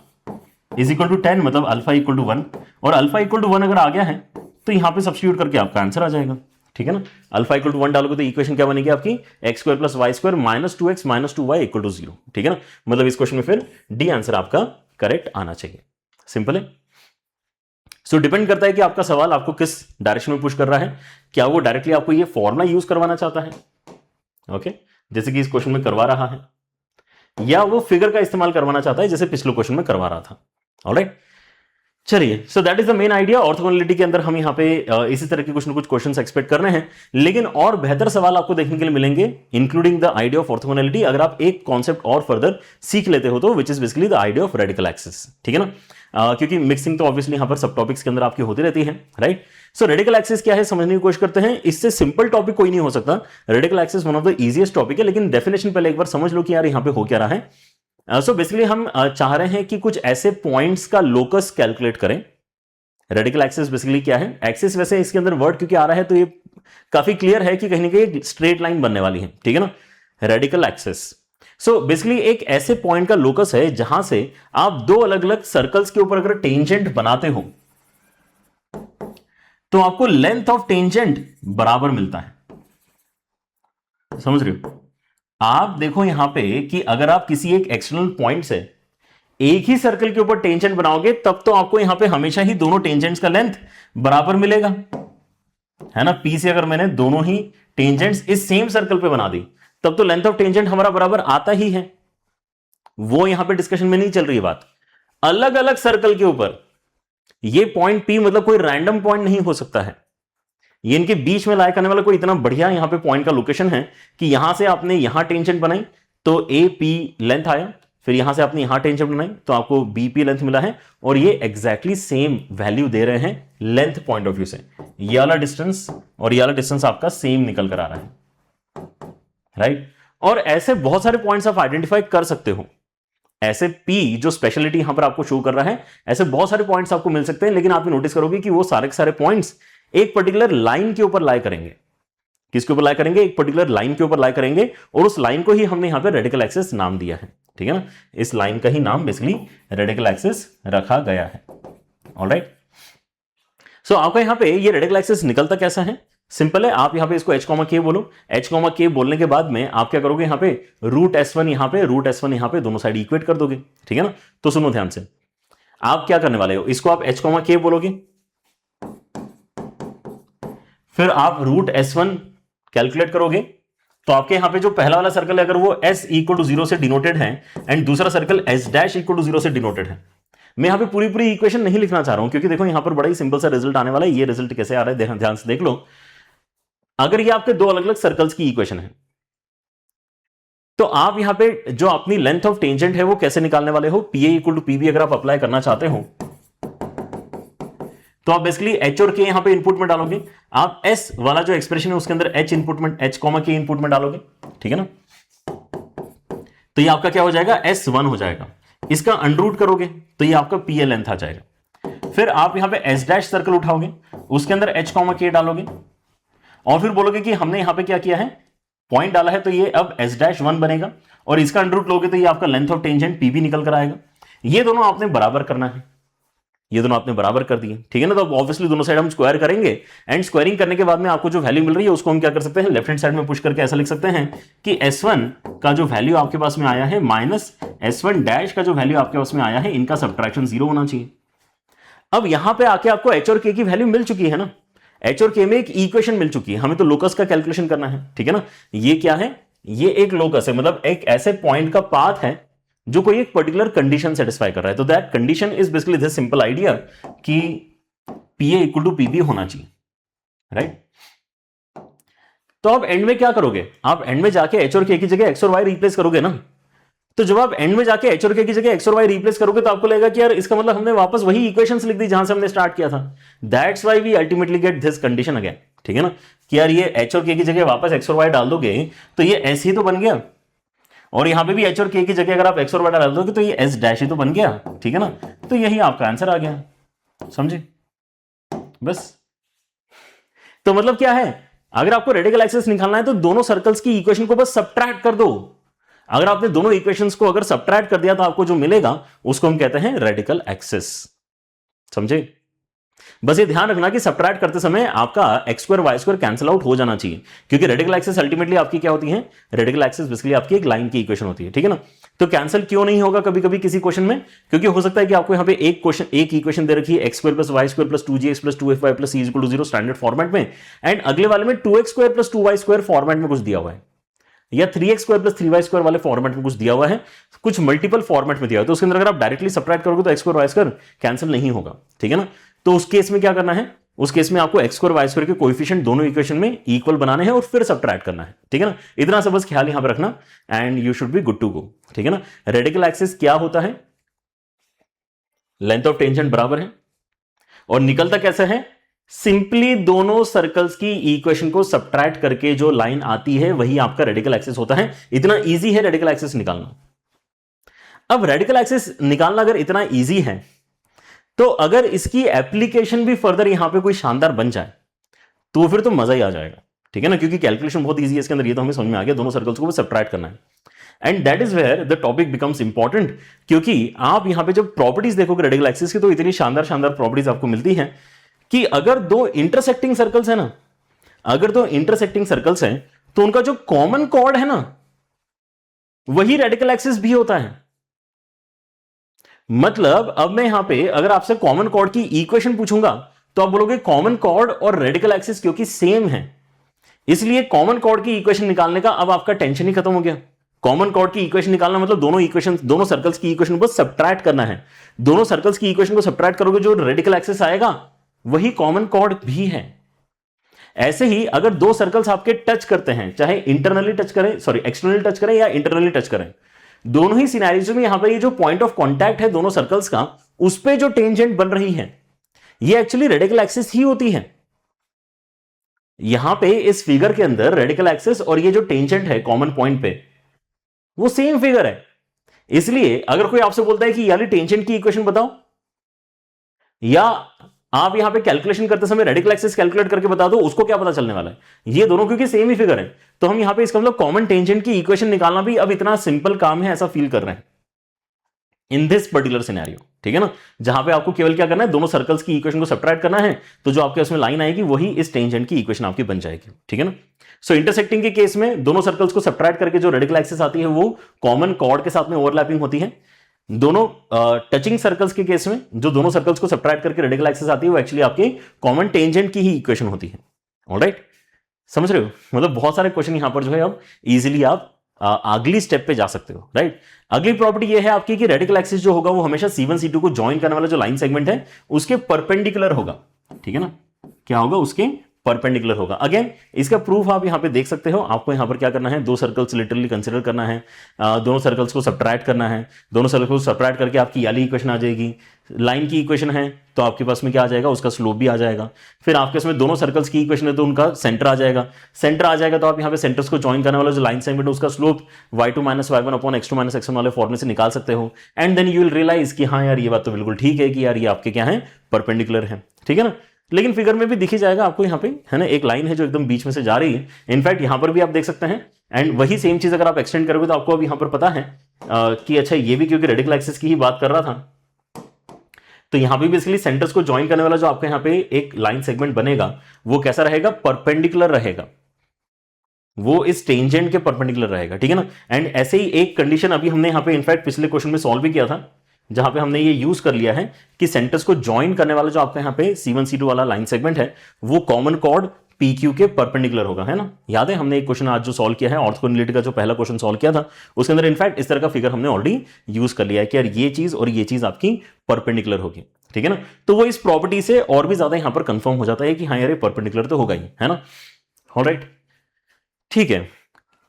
is equal to 10, मतलब अल्फा इक्वल टू 1, और अल्फा इक्वल टू 1 अगर आ गया है तो यहां पे सब्स्टिट्यूट करके आपका आंसर आ जाएगा, ठीक है ना। अल्फा इक्वल टू 1 डालोगे तो इक्वेशन क्या बनेगी आपकी, x square plus y square minus 2x minus 2y equal to 0, ठीक है ना। मतलब इस क्वेश्चन में फिर डी आंसर आपका करेक्ट आना चाहिए, सिंपल है। सो डिपेंड करता है कि आपका सवाल आपको किस डायरेक्शन में पुश कर रहा है, क्या वो डायरेक्टली आपको ये फॉर्मूला यूज करवाना चाहता है, ओके, जैसे कि इस क्वेश्चन में करवा रहा है, या वो फिगर का इस्तेमाल करवाना चाहता है जैसे पिछले क्वेश्चन में करवा रहा था, ऑलराइट। चलिए, so that is the main idea. Orthogonality के अंदर हम यहाँ पे इसी तरह के कुछ ना कुछ क्वेश्चंस एक्सपेक्ट कर रहे हैं, लेकिन और बेहतर सवाल आपको देखने के लिए मिलेंगे including the idea of orthogonality, अगर आप एक कॉन्सेप्ट और फर्दर सीख लेते हो तो, which is basically the idea of radical axis, ठीक है ना। क्योंकि मिक्सिंग तो ऑब्वियसली यहाँ पर सब टॉपिक्स के अंदर आपकी होती रहती है, राइट। सो रेडिकल एक्सिस क्या है समझने की कोशिश करते हैं, इससे सिंपल टॉपिक कोई नहीं हो सकता। Radical axis one of the easiest topic है, लेकिन डेफिनेशन पहले एक बार समझ लो कि यार यहाँ पे हो क्या रहा है। सो बेसिकली हम चाह रहे हैं कि कुछ ऐसे पॉइंट्स का लोकस कैलकुलेट करें। रेडिकल एक्सिस बेसिकली क्या है, एक्सिस वैसे इसके अंदर वर्ड क्योंकि आ रहा है तो ये काफी क्लियर है कि कहीं ना कहीं स्ट्रेट लाइन बनने वाली है, ठीक है ना, रेडिकल एक्सिस। सो बेसिकली एक ऐसे पॉइंट का लोकस है जहां से आप दो अलग अलग सर्कल्स के ऊपर अगर टेंजेंट बनाते हो तो आपको लेंथ ऑफ टेंजेंट बराबर मिलता है, समझ रहे हो। आप देखो यहां पे कि अगर आप किसी एक एक्सटर्नल पॉइंट से एक ही सर्कल के ऊपर टेंजेंट बनाओगे तब तो आपको यहां पे हमेशा ही दोनों टेंजेंट्स का लेंथ बराबर मिलेगा, है ना। पी से अगर मैंने दोनों ही टेंजेंट्स इस सेम सर्कल पे बना दी तब तो लेंथ ऑफ टेंजेंट हमारा बराबर आता ही है, वो यहां पे डिस्कशन में नहीं चल रही बात। अलग अलग सर्कल के ऊपर ये पॉइंट पी मतलब कोई रैंडम पॉइंट नहीं हो सकता है, ये इनके बीच में लाया करने वाला कोई इतना बढ़िया यहां पे पॉइंट का लोकेशन है कि यहां से आपने यहां टेंजेंट बनाई तो ए पी लेंथ आया, फिर यहां से आपने यहां टेंजेंट बनाई तो आपको बीपी लेंथ मिला है, और ये एग्जैक्टली सेम वैल्यू दे रहे हैं लेंथ पॉइंट ऑफ व्यू से। ये वाला डिस्टेंस और ये वाला डिस्टेंस आपका सेम निकल कर आ रहा है, राइट। और ऐसे बहुत सारे पॉइंट्स आप आइडेंटिफाई कर सकते हो, ऐसे पी जो स्पेशलिटी यहां पर आपको शो कर रहा है, ऐसे बहुत सारे पॉइंट्स आपको मिल सकते हैं, लेकिन आप नोटिस करोगे कि वो सारे के सारे पॉइंट्स एक पर्टिकुलर लाइन के ऊपर लाई करेंगे। किसके ऊपर लाई करेंगे, एक पर्टिकुलर लाइन के ऊपर लाई करेंगे, और उस लाइन को ही हमने यहां पे रेडिकल एक्सिस नाम दिया है, ठीक है ना। इस लाइन का ही नाम बेसिकली रेडिकल एक्सिस रखा गया है, ऑलराइट। सो आपका यहां पे ये रेडिकल एक्सिस निकलता कैसा है, सिंपल है। आप यहां पे इसको h, k बोलो, h, k बोलने के बाद में आप क्या करोगे, यहां पे रूट s1 यहां पे रूट s1 यहां पे दोनों साइड इक्वेट कर दोगे, ठीक है ना। तो सुनो ध्यान से, आप क्या करने वाले हो, इसको आप h, k बोलोगे, फिर आप रूट s1 कैलकुलेट करोगे, तो आपके यहां पे जो पहला वाला सर्कल है अगर वो s इक्वल टू 0 से डिनोटेड है एंड दूसरा circle s dash equal to 0 से डिनोटेड है। मैं यहां पे पूरी इक्वेशन नहीं लिखना चाह रहा हूं क्योंकि देखो यहां पर बड़ा ही सिंपल सा रिजल्ट आने वाला है। ये रिजल्ट कैसे आ रहा है ध्यान से देख लो। अगर ये आपके दो अलग अलग सर्कल्स की इक्वेशन है तो आप यहां पे जो अपनी लेंथ ऑफ टेंजेंट है वो कैसे निकालने वाले हो, पीए इक्वल टू पीबी अगर आप अप्लाई करना चाहते हो तो आप बेसिकली एच और के यहां पे इनपुट में डालोगे, आप एस वाला जो एक्सप्रेशन है उसके अंदर एच इनपुट में h, k इनपुट में डालोगे, ठीक है ना। तो ये आपका क्या हो जाएगा, S1 हो जाएगा। इसका अंडरूट करोगे तो ये आपका पीए लेंथ आ जाएगा। फिर आप यहां पे S डैश सर्कल उठाओगे, उसके अंदर h, k डालोगे, और फिर बोलोगे कि हमने यहां पे क्या किया है, पॉइंट डाला है तो ये अब S डैश 1 बनेगा, और इसका अंडरूट लोगे तो ये आपका लेंथ ऑफ टेंजेंट पीबी निकल कर आएगा। ये दोनों आपने बराबर करना है, ये दोनों आपने बराबर कर दिए, ठीक है ना। तो ऑब्वियसली दोनों साइड हम स्क्वायर करेंगे एंड स्क्वायरिंग करने के बाद में आपको जो वैल्यू मिल रही है उसको हम क्या कर सकते हैं, लेफ्ट हैंड साइड में पुश करके ऐसा लिख सकते हैं कि S1 का जो वैल्यू आपके पास में आया है माइनस S1 डैश का जो वैल्यू आपके पास में आया है, इनका सब्ट्रैक्शन 0 होना चाहिए। अब यहां पे आके आपको H और K की वैल्यू मिल चुकी है ना, H और K में एक इक्वेशन मिल चुकी है, हमें तो लोकस का कैलकुलेशन करना है, ठीक है ना। ये क्या है, ये एक लोकस है, मतलब एक ऐसे पॉइंट का पाथ है जो कोई एक पर्टिकुलर कंडीशन सेटिस्फाई कर रहा है। तो that condition is basically this simple idea कि PA इक्वल टू PB होना चाहिए, राइट। तो आप एंड में क्या करोगे, आप एंड में जाके H और K की जगह X और Y रिप्लेस करोगे ना। तो जब आप एंड में जाके H और K की जगह X और Y रिप्लेस करोगे तो आपको लगेगा कि यार इसका मतलब हमने वापस वही इक्वेशंस लिख दी जहां से हमने स्टार्ट किया था। That's why we ultimately get this condition again, ठीक है ना, कि यार ये H और K की जगह वापस X और Y डाल दोगे तो ये S ही तो बन गया, और यहां पे भी H और K की जगह अगर आप X और Y डाल दोगे तो ये S डैश ही तो बन गया, ठीक है ना। तो यही आपका आंसर आ गया, समझे बस। तो मतलब क्या है, अगर आपको रेडिकल एक्सिस निकालना है तो दोनों सर्कल्स की इक्वेशन को बस सब्ट्रैक्ट कर दो। अगर आपने दोनों इक्वेशंस को अगर सब्ट्रैक्ट कर दिया तो आपको जो मिलेगा उसको हम कहते हैं रेडिकल एक्सिस, समझे। बस ये ध्यान रखना कि सब्ट्रैक्ट करते समय आपका x square y square cancel out हो जाना चाहिए, क्योंकि रेडिकल एक्सिस अल्टीमेटली आपकी क्या होती है, रेडिकल एक्सिस बेसिकली आपकी एक लाइन की इक्वेशन होती है, ठीक है ना। तो कैंसिल क्यों नहीं होगा कभी कभी किसी क्वेश्चन में, क्योंकि हो सकता है कि आपको यहां पे एक इक्वेशन दे रखी है x square plus y square plus 2gx plus 2fy plus c equal to 0 standard format में, एंड अगले वाले में 2x square plus 2y square format में कुछ दिया हुआ है, या 3x square plus 3y square वाले फॉर्मेट में कुछ दिया हुआ है, कुछ मल्टीपल फॉर्मेट में दिया हुआ है। तो उसके अंदर अगर आप डायरेक्टली सब्ट्रैक्ट करोगे तो x square y square cancel नहीं होगा, ठीक है ना। तो उस केस में क्या करना है, उस केस में आपको x स्क्वायर y स्क्वायर के कोएफिशिएंट दोनों इक्वेशन में इक्वल बनाने हैं और फिर सब्ट्रैक्ट करना है, ठीक है ना। इतना सा बस ख्याल यहां पर रखना and you should be good to go, ठीक है ना। रेडिकल एक्सिस क्या होता है, लेंथ ऑफ टेंजेंट बराबर है, और निकलता कैसा है, सिंपली दोनों सर्कल्स की इक्वेशन को सब्ट्रैक्ट करके जो लाइन आती है वही आपका रेडिकल एक्सिस होता है। इतना इजी है रेडिकल एक्सिस निकालना। अब रेडिकल एक्सिस निकालना अगर इतना इजी है तो अगर इसकी एप्लीकेशन भी फर्दर यहां पे कोई शानदार बन जाए तो फिर तो मजा ही आ जाएगा, ठीक है ना, क्योंकि कैलकुलेशन बहुत इजी है इसके अंदर, ये तो हमें समझ में आ गया, दोनों सर्कल्स को सब्ट्रैक्ट करना है। And that is where the topic becomes important, क्योंकि आप यहां पे जब प्रॉपर्टीज देखोगे रेडिकल एक्सिस की तो इतनी शानदार शानदार प्रॉपर्टीज आपको मिलती हैं कि अगर दो इंटरसेक्टिंग सर्कल्स है ना, अगर दो इंटरसेक्टिंग सर्कल्स हैं तो उनका जो कॉमन कॉर्ड है ना वही रेडिकल एक्सिस भी होता है। मतलब अब मैं यहां पे अगर आपसे कॉमन कॉर्ड की इक्वेशन पूछूंगा तो आप बोलोगे कॉमन कॉर्ड और रेडिकल एक्सिस क्योंकि सेम है, इसलिए कॉमन कॉर्ड की इक्वेशन निकालने का अब आपका टेंशन ही खत्म हो गया। कॉमन कॉर्ड की इक्वेशन निकालना मतलब दोनों सर्कल्स की इक्वेशन को सब्ट्रैक्ट करना है। दोनों सर्कल्स की इक्वेशन को सब्ट्रैक्ट करोगे जो रेडिकल एक्सिस आएगा वही कॉमन कॉर्ड भी है। ऐसे ही अगर दो सर्कल्स आपके टच करते हैं, चाहे इंटरनली टच करें, सॉरी एक्सटर्नली टच करें या इंटरनली टच करें, दोनों ही सिनेरियोज में यहां पर ये जो पॉइंट ऑफ कांटेक्ट है दोनों सर्कल्स का, उस पे जो टेंजेंट बन रही है ये एक्चुअली रेडिकल एक्सिस ही होती है। यहां पे इस फिगर के अंदर रेडिकल एक्सिस और ये जो टेंजेंट है कॉमन पॉइंट पे वो सेम फिगर है। इसलिए अगर कोई आपसे बोलता है कि यानी टेंजेंट की इक्वेशन बताओ, या आप यहां पे कैलकुलेशन करते समय रेडिकल एक्सिस कैलकुलेट करके बता दो, उसको क्या पता चलने वाला है, ये दोनों क्योंकि सेम ही फिगर है तो हम यहां पे इसका मतलब कॉमन टेंजेंट की इक्वेशन निकालना भी अब इतना सिंपल काम है ऐसा फील कर रहे हैं इन दिस पर्टिकुलर सिनेरियो, ठीक है ना, जहां पे आपको केवल क्या करना है, दोनों सर्कल्स की इक्वेशन को सब्ट्रैक्ट करना है, तो जो आपके उसमें लाइन आएगी वही इस टेंजेंट की इक्वेशन आपकी बन जाएगी, ठीक है ना। सो इंटरसेक्टिंग के केस में दोनों सर्कल्स को सब्ट्रैक्ट करके जो रेडिकल एक्सिस आती है वो कॉमन कॉर्ड के साथ में ओवरलैपिंग होती है। दोनों टचिंग सर्कल्स के केस में जो दोनों सर्कल्स को सब्ट्रैक्ट करके रेडिकल एक्सिस आती है वो एक्चुअली आपकी कॉमन टेंजेंट की ही इक्वेशन होती है। ऑलराइट, समझ रहे हो, मतलब बहुत सारे क्वेश्चन यहां पर जो है अब इजीली आप अगली स्टेप पे जा सकते हो, राइट। अगली प्रॉपर्टी ये है आपकी कि रेडिकल एक्सिस जो होगा वो हमेशा C1 C2 को ज्वाइन करने वाला जो लाइन सेगमेंट है उसके परपेंडिकुलर होगा, ठीक है ना, क्या होगा, उसके परपेंडिकुलर होगा। अगेन इसका प्रूफ आप यहां पे देख सकते हो। आपको यहां पर क्या करना है, दो सर्कल्स लिटरली कंसीडर करना है, दोनों सर्कल्स को सब्ट्रैक्ट करना है, दोनों सर्कल्स को सब्ट्रैक्ट करके आपकी वाली इक्वेशन आ जाएगी। लाइन की इक्वेशन है तो आपके पास में क्या आ जाएगा, उसका स्लोप भी आ जाएगा। फिर आपके इसमें दोनों सर्कल्स की इक्वेशन है तो उनका सेंटर आ जाएगा, सेंटर आ जाएगा तो आप यहाँ पे सेंटर्स को ज्वाइन करने वाला जो लाइन सेगमेंट है उसका slope y2 minus y1 upon x2 minus x1 वाले फॉर्मूले से निकाल सकते हो। And then you will realise कि हाँ यार ये बात तो बिल्कुल ठीक है कि यार ये आपके क्या है, परपेंडिकुलर है, ठीक है ना। लेकिन फिगर में भी दिखी जाएगा आपको यहाँ पे, है ना, एक लाइन है जो एकदम बीच में से जा रही है। इनफैक्ट यहां पर भी आप देख सकते हैं। एंड वही सेम चीज अगर आप एक्सटेंड करोगे तो आपको अब यहां पर पता है कि अच्छा ये भी क्योंकि रेडिकल एक्सिस की ही बात कर रहा था तो यहां पे बेसिकली सेंटर्स को ज्वाइन करने वाला जो आपका यहां पे एक लाइन सेगमेंट बनेगा वो कैसा रहेगा, परपेंडिकुलर रहेगा, वो इस टेंजेंट के परपेंडिकुलर रहेगा, ठीक है ना। एंड ऐसे ही एक कंडीशन अभी हमने यहां पे इनफैक्ट पिछले क्वेश्चन में सॉल्व भी किया था, जहां पे हमने ये यूज कर लिया है कि सेंटर्स को ज्वाइन करने वाला जो आपका यहां पे C1 C2 वाला लाइन सेगमेंट है वो कॉमन कॉर्ड PQ के परपेंडिकुलर होगा, है ना। याद है हमने एक क्वेश्चन आज जो सॉल्व किया है ऑर्थोगोनैलिटी का, जो पहला क्वेश्चन सॉल्व किया था उसके अंदर इनफैक्ट इस तरह का फिगर हमने ऑलरेडी यूज कर लिया है कि यार ये चीज और ये चीज आपकी परपेंडिकुलर होगी, ठीक है ना। तो वो इस प्रॉपर्टी से और भी ज्यादा यहां पर कंफर्म हो जाता है कि हाँ यार ये परपेंडिकुलर तो होगा ही, है ना। ऑलराइट, ठीक है।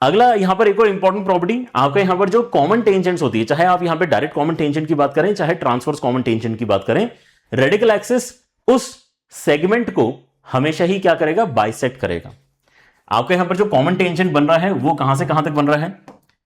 अगला यहां पर एक और इंपॉर्टेंट प्रॉपर्टी, आपका यहां पर जो कॉमन टेंजेंट्स होती है, चाहे आप यहां पे डायरेक्ट कॉमन टेंजेंट की बात करें चाहे ट्रांसवर्स कॉमन टेंजेंट की बात करें, रेडिकल एक्सिस उस सेगमेंट को हमेशा ही क्या करेगा, बाइसेक्ट करेगा। आपके यहां पर जो कॉमन टेंजेंट बन रहा है वो कहां से कहां तक बन रहा है,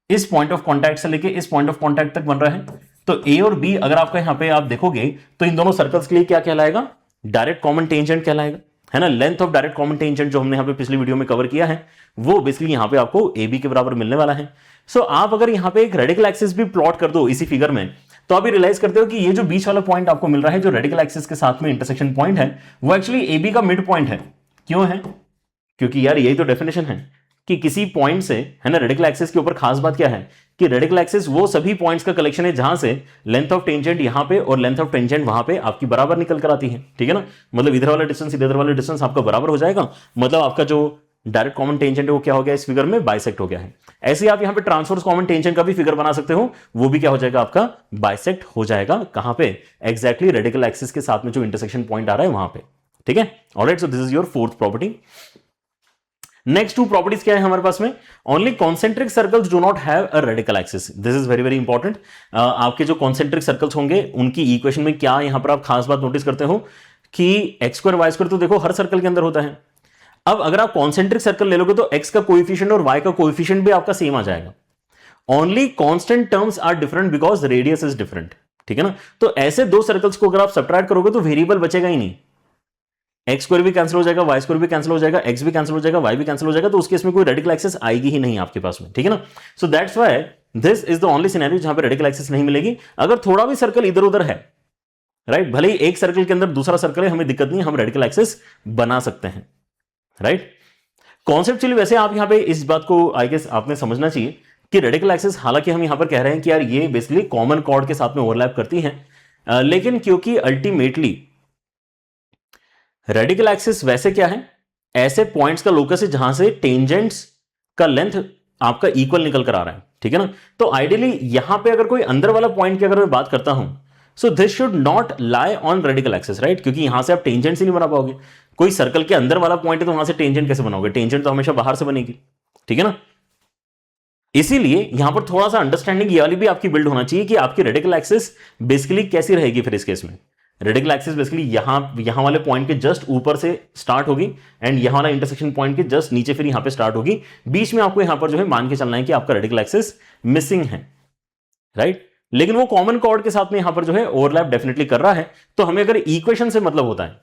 इस पॉइंट ऑफ कॉन्टैक्ट से लेके इस पॉइंट ऑफ कॉन्टैक्ट तक बन रहा है। तो ए और बी अगर आपका यहां पे आप देखोगे तो इन दोनों सर्कल्स के लिए क्या कहलाएगा, डायरेक्ट कॉमन टेंजेंट कहलाएगा, है ना। Length of direct common tangent जो हमने यहां पे पिछली वीडियो में कवर किया है वो बेसिकली यहां पे आपको AB के बराबर मिलने वाला है। सो आप अगर यहां पे एक रेडिकल एक्सिस भी प्लॉट कर दो इसी फिगर में, तो आप रियलाइज करते हो कि ये जो बीच वाला पॉइंट आपको मिल रहा है जो रेडिकल एक्सिस के साथ में इंटरसेक्शन पॉइंट है वो एक्चुअली AB का मिड पॉइंट है। क्यों है, क्योंकि यार यही तो डेफिनेशन है कि किसी पॉइंट से, है ना, रेडिकल एक्सिस के ऊपर खास बात क्या है कि रेडिकल एक्सिस वो सभी पॉइंट्स का कलेक्शन है जहां से लेंथ ऑफ टेंजेंट यहां पे और लेंथ ऑफ टेंजेंट वहां पे आपकी बराबर निकल कर आती है, ठीक है ना। मतलब इधर वाला डिस्टेंस इधर वाला डिस्टेंस आपका बराबर हो जाएगा, मतलब आपका जो डायरेक्ट कॉमन टेंजेंट है वो क्या हो गया, इस फिगर में बाइसेक्ट हो गया है। ऐसे ही आप यहां पे ट्रांसवर्स कॉमन टेंजेंट का भी फिगर बना सकते हो, वो भी क्या हो जाएगा, आपका बाइसेक्ट हो जाएगा। कहां पे, एग्जैक्टली रेडिकल एक्सिस के साथ में जो इंटरसेक्शन पॉइंट आ रहा है वहां पे, ठीक है। Alright, so this is your fourth property. Next two properties क्या है हमारे पास में, only concentric circles do not have a radical axis. This is very very important. आपके जो कॉन्सेंट्रिक सर्कल्स होंगे उनकी इक्वेशन में क्या यहां पर आप खास बात नोटिस करते हो कि एक्स स्क्वायर वाई स्क्वायर तो देखो हर सर्कल के अंदर होता है। अब अगर आप कॉन्सेंट्रिक सर्कल ले लोगे तो एक्स का कोएफिशिएंट और वाई का कोएफिशिएंट भी आपका सेम आ जाएगा। Only constant terms are different because radius is different, ठीक है ना। तो ऐसे दो सर्कल्स को अगर आप सब्ट्रैक्ट करोगे तो वेरिएबल बचेगा ही नहीं, एक्स स्क्वायर भी कैंसिल हो जाएगा, वाई स्क्वायर भी कैंसिल हो जाएगा, एक्स भी कैंसिल हो जाएगा, वाई भी कैंसिल हो जाएगा, तो उसके इसमें कोई रेडिकल एक्सिस आएगी ही नहीं आपके पास में, ठीक है ना। So that's why this is the only scenario जहां पे रेडिकल एक्सिस नहीं मिलेगी। अगर थोड़ा भी सर्कल इधर उधर है, राइट, भले ही एक सर्कल के अंदर दूसरा सर्कल है, हमें दिक्कत नहीं, हम रेडिकल एक्सिस बना सकते हैं, राइट। कॉन्सेप्चुअली वैसे आप यहां पे इस बात को आई गेस आपने समझना चाहिए कि रेडिकल एक्सिस, हालांकि हम यहां पर कह रहे हैं कि यार ये बेसिकली कॉमन कॉर्ड के साथ में ओवरलैप करती है, लेकिन क्योंकि अल्टीमेटली रेडिकल एक्सिस वैसे क्या है, ऐसे पॉइंट्स का लोकस है जहां से टेंजेंट्स का लेंथ आपका इक्वल निकल कर आ रहा है, ठीक है ना। तो आइडियली यहां पे अगर कोई अंदर वाला पॉइंट की अगर मैं बात करता हूं, so this should not lie on radical axis, right, क्योंकि यहां से आप टेंजेंट्स ही नहीं बना पाओगे। कोई सर्कल के अंदर वाला पॉइंट है तो वहां से टेंजेंट कैसे बनाओगे, टेंजेंट तो हमेशा बाहर से बनेगी, ठीक है ना। इसीलिए यहां पर थोड़ा सा अंडरस्टैंडिंग ये वाली भी आपकी बिल्ड होना चाहिए कि आपकी रेडिकल एक्सिस बेसिकली कैसी रहेगी। फिर इस केस में रेडिकल एक्सिस बेसिकली यहां वाले पॉइंट के जस्ट ऊपर से स्टार्ट होगी एंड यहां वाला इंटरसेक्शन पॉइंट के जस्ट नीचे फिर यहां पे स्टार्ट होगी। बीच में आपको यहां पर जो है मान के चलना है कि आपका रेडिकल एक्सिस मिसिंग है, राइट, लेकिन वो कॉमन कॉर्ड के साथ में यहां पर जो है ओवरलैप डेफिनेटली कर रहा है। तो हमें अगर इक्वेशन से मतलब होता है,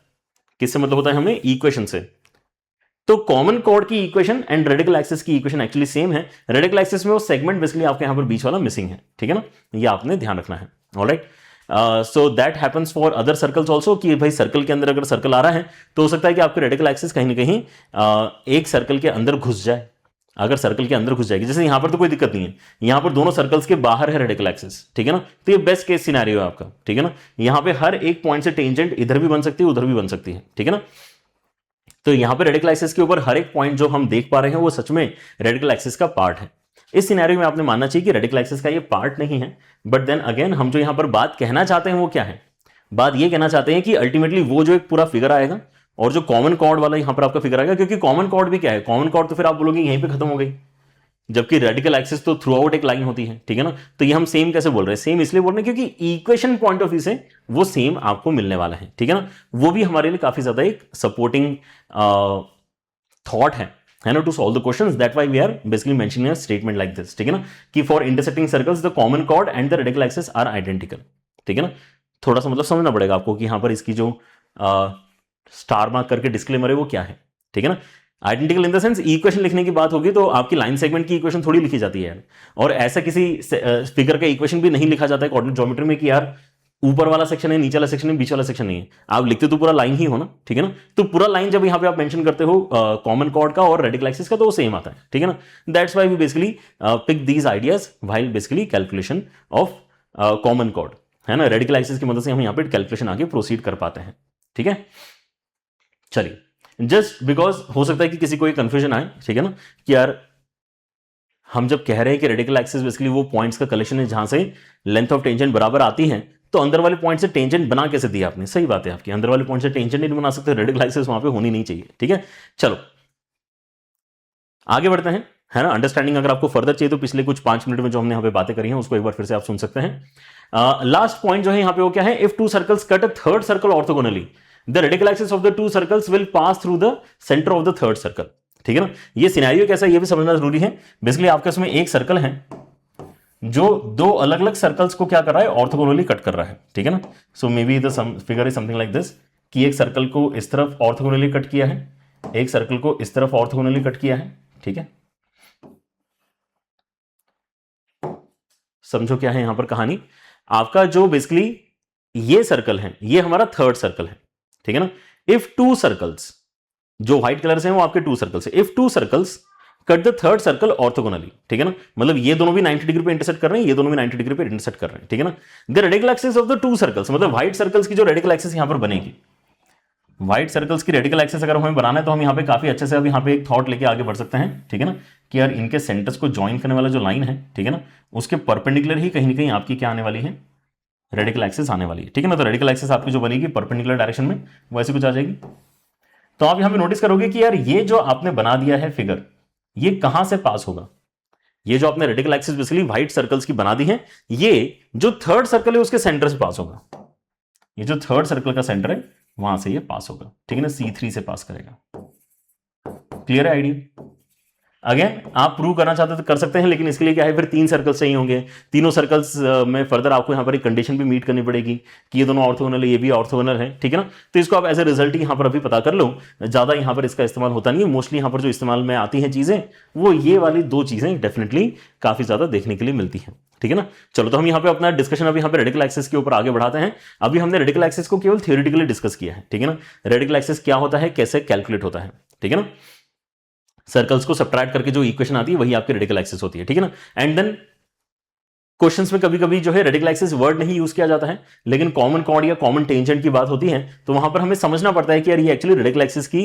किससे मतलब होता है हमें, इक्वेशन से, तो कॉमन कॉर्ड की इक्वेशन एंड रेडिकल एक्सिस की इक्वेशन एक्चुअली सेम है। रेडिकल एक्सिस में वो सेगमेंट बेसिकली आपके यहां पर बीच वाला मिसिंग है, ठीक है ना, ये आपने ध्यान रखना है। Alright, so that happens for other circles also कि भाई सर्कल के अंदर अगर सर्कल आ रहा है तो हो सकता है कि आपके रेडिकल एक्सिस कहीं ना कहीं एक सर्कल के अंदर घुस जाए। अगर सर्कल के अंदर घुस जाएगी, जैसे यहां पर तो कोई दिक्कत नहीं है, यहां पर दोनों सर्कल्स के बाहर है रेडिकल एक्सिस, ठीक है ना, तो ये बेस्ट केस सिनेरियो है आपका, ठीक है ना। यहां पे हर एक पॉइंट से टेंजेंट इधर भी बन सकती है उधर भी बन सकती है, ठीक है ना। तो यहां पे रेडिकल एक्सिस के ऊपर हर एक पॉइंट जो हम देख पा रहे हैं वो सच में रेडिकल एक्सिस का पार्ट है। इस सिनेरियो में आपने मानना चाहिए कि रेडिकल एक्सिस का ये पार्ट नहीं है, बट देन अगेन हम जो यहां पर बात कहना चाहते हैं वो क्या है, बात ये कहना चाहते हैं कि अल्टीमेटली वो जो एक पूरा फिगर आएगा और जो कॉमन कॉर्ड वाला यहां पर आपका फिगर आएगा, क्योंकि कॉमन कॉर्ड भी क्या है, कॉमन कॉर्ड तो फिर आप बोलोगे यहीं पे खत्म हो गई, जबकि रेडिकल एक्सिस तो थ्रू आउट एक लाइन होती है, ठीक है ना। तो ये हम सेम कैसे बोल रहे हैं, सेम इसलिए बोल रहे हैं क्योंकि इक्वेशन पॉइंट ऑफ व्यू से वो सेम आपको मिलने वाला है, ठीक है ना। वो भी हमारे लिए काफी ज्यादा एक सपोर्टिंग थॉट है ना, to solve the questions. That why we are basically mentioning a statement like this, ठीक है ना, कि for intersecting circles the common chord and the radical axis are identical, ठीक है ना। थोड़ा सा मतलब समझना पड़ेगा आपको कि यहां पर इसकी जो स्टार मार्क करके डिस्क्लेमर है वो क्या है, ठीक है ना। Identical in the sense equation लिखने की बात होगी तो आपकी लाइन सेगमेंट की इक्वेशन थोड़ी लिखी जाती है, और ऐसा किसी फिगर का इक्वेशन भी नहीं लिखा जाता है कोऑर्डिनेट ज्योमेट्री में कि यार ऊपर वाला सेक्शन है, नीचे वाला सेक्शन है, बीच वाला सेक्शन नहीं है, आप लिखते तो पूरा लाइन ही हो ना, ठीक है ना। तो पूरा लाइन जब यहां पे आप मेंशन करते हो कॉमन कॉर्ड का और रेडिकल एक्सिस का, तो वो सेम आता है, ठीक है ना। That's why we basically pick these ideas while basically calculation of common chord, है ना। रेडिकल एक्सिस की मदद से हम यहां पे कैलकुलेशन आगे प्रोसीड कर पाते हैं, ठीक है। चलिए, जस्ट बिकॉज हो सकता है कि किसी को ये कंफ्यूजन आए, ठीक है ना, कि यार हम जब कह रहे हैं कि रेडिकल एक्सिस बेसिकली वो पॉइंट्स का कलेक्शन है जहां से लेंथ ऑफ टेंजेंट बराबर आती है, तो अंदर वाले पॉइंट से टेंजेंट बना कैसे दिया आपने। सही बात है आपकी, अंदर वाले पॉइंट से टेंजेंट नहीं बना सकते, रेडिकल एक्सिस वहां पे होनी नहीं चाहिए, ठीक है। चलो आगे बढ़ते हैं, है ना। अंडरस्टैंडिंग अगर आपको फर्दर चाहिए तो पिछले कुछ 5 मिनट में जो हमने यहाँ पे बातें करी हैं उसको एक बार फिर से आप सुन सकते हैं। लास्ट पॉइंट जो है यहाँ पे वो क्या है, if two circles cut a third circle orthogonally the radical axis of the two circles will pass through the centre of the third circle, ठीक है ना। ये सिनेरियो कैसा है ये भी समझना जरूरी है। बेसिकली आपके इसमें एक सर्कल है जो दो अलग अलग सर्कल्स को क्या कर रहा है, ऑर्थोगोनली कट कर रहा है, ठीक है ना। So maybe the figure is something like this, कि एक सर्कल को इस तरफ ऑर्थोगोनली कट किया है, एक सर्कल को इस तरफ ऑर्थोगोनली कट किया है, ठीक है। समझो क्या है यहां पर कहानी, आपका जो बेसिकली ये सर्कल है ये हमारा थर्ड सर्कल है, ठीक है ना। इफ टू सर्कल्स, जो व्हाइट कलर से हैं वो आपके टू सर्कल्स है, if two circles cut the third circle orthogonally, ठीक है ना, मतलब ये दोनों भी 90 डिग्री पे इंटरसेक्ट कर रहे हैं, ये दोनों भी 90 डिग्री पे इंटरसेक्ट कर रहे हैं, ठीक है ना। The radical axis of the two circles, मतलब व्हाइट सर्कल्स की जो रेडिकल एक्सिस यहां पर बनेगी, व्हाइट सर्कल्स की रेडिकल एक्सिस अगर हमें बनाना है तो हम यहाँ पे काफी अच्छे से अब यहाँ पे एक थॉट लेके आगे बढ़ सकते हैं, ठीक है ना, कि यार इनके सेंटर्स को ज्वाइन करने वाला जो लाइन है, ठीक है ना, उसके परपेंडिकुलर ही कहीं ना कहीं आपकी क्या आने वाली है, रेडिकल एक्सिस आने वाली है, ठीक है ना। तो रेडिकल एक्सिस आपकी जो बनेगी परपेंडिकुलर डायरेक्शन में वैसे कुछ आ जाएगी। तो आप यहां पे नोटिस करोगे कि यार ये जो आपने बना दिया है फिगर, ये कहां से पास होगा, ये जो आपने radical axis basically white circles की बना दी है, ये जो थर्ड सर्कल है उसके सेंटर से पास होगा, ये जो थर्ड सर्कल का सेंटर है वहां से ये पास होगा, ठीक है ना, C3 से पास करेगा। क्लियर है आइडिया। अगेन आप प्रूव करना चाहते तो कर सकते हैं, लेकिन इसके लिए क्या है, फिर 3 सर्कल्स चाहिए होंगे, तीनों सर्कल्स में फर्दर आपको यहां पर एक कंडीशन भी मीट करनी पड़ेगी कि ये दोनों ऑर्थोगोनल है, ये भी ऑर्थोगोनल है, ठीक है ना। तो इसको आप एज ए रिजल्ट यहां पर अभी पता कर लो, ज्यादा यहां पर इसका इस्तेमाल होता नहीं है। मोस्टली यहां पर जो इस्तेमाल में आती हैं चीजें वो ये वाली 2 चीजें डेफिनेटली काफी ज्यादा देखने के लिए मिलती है, ठीक है ना। चलो तो हम यहाँ पे अपना डिस्कशन अभी यहाँ पे रेडिकल एक्सिस के ऊपर आगे बढ़ाते हैं। अभी हमने रेडिकल एक्सिस को केवल थियोरेटिकली डिस्कस किया है, ठीक है ना। रेडिकल एक्सिस क्या होता है, कैसे कैलकुलेट होता है, ठीक है ना। सर्कल्स को सब्ट्रैक्ट करके जो इक्वेशन आती है वही आपकी रेडिकल एक्सिस होती है, ठीक है ना। एंड देन क्वेश्चंस में कभी कभी जो है रेडिकल एक्सिस वर्ड नहीं यूज किया जाता है, लेकिन कॉमन कॉर्ड या कॉमन टेंजेंट की बात होती है तो वहां पर हमें समझना पड़ता है कि यार ये एक्चुअली रेडिकल एक्सिस की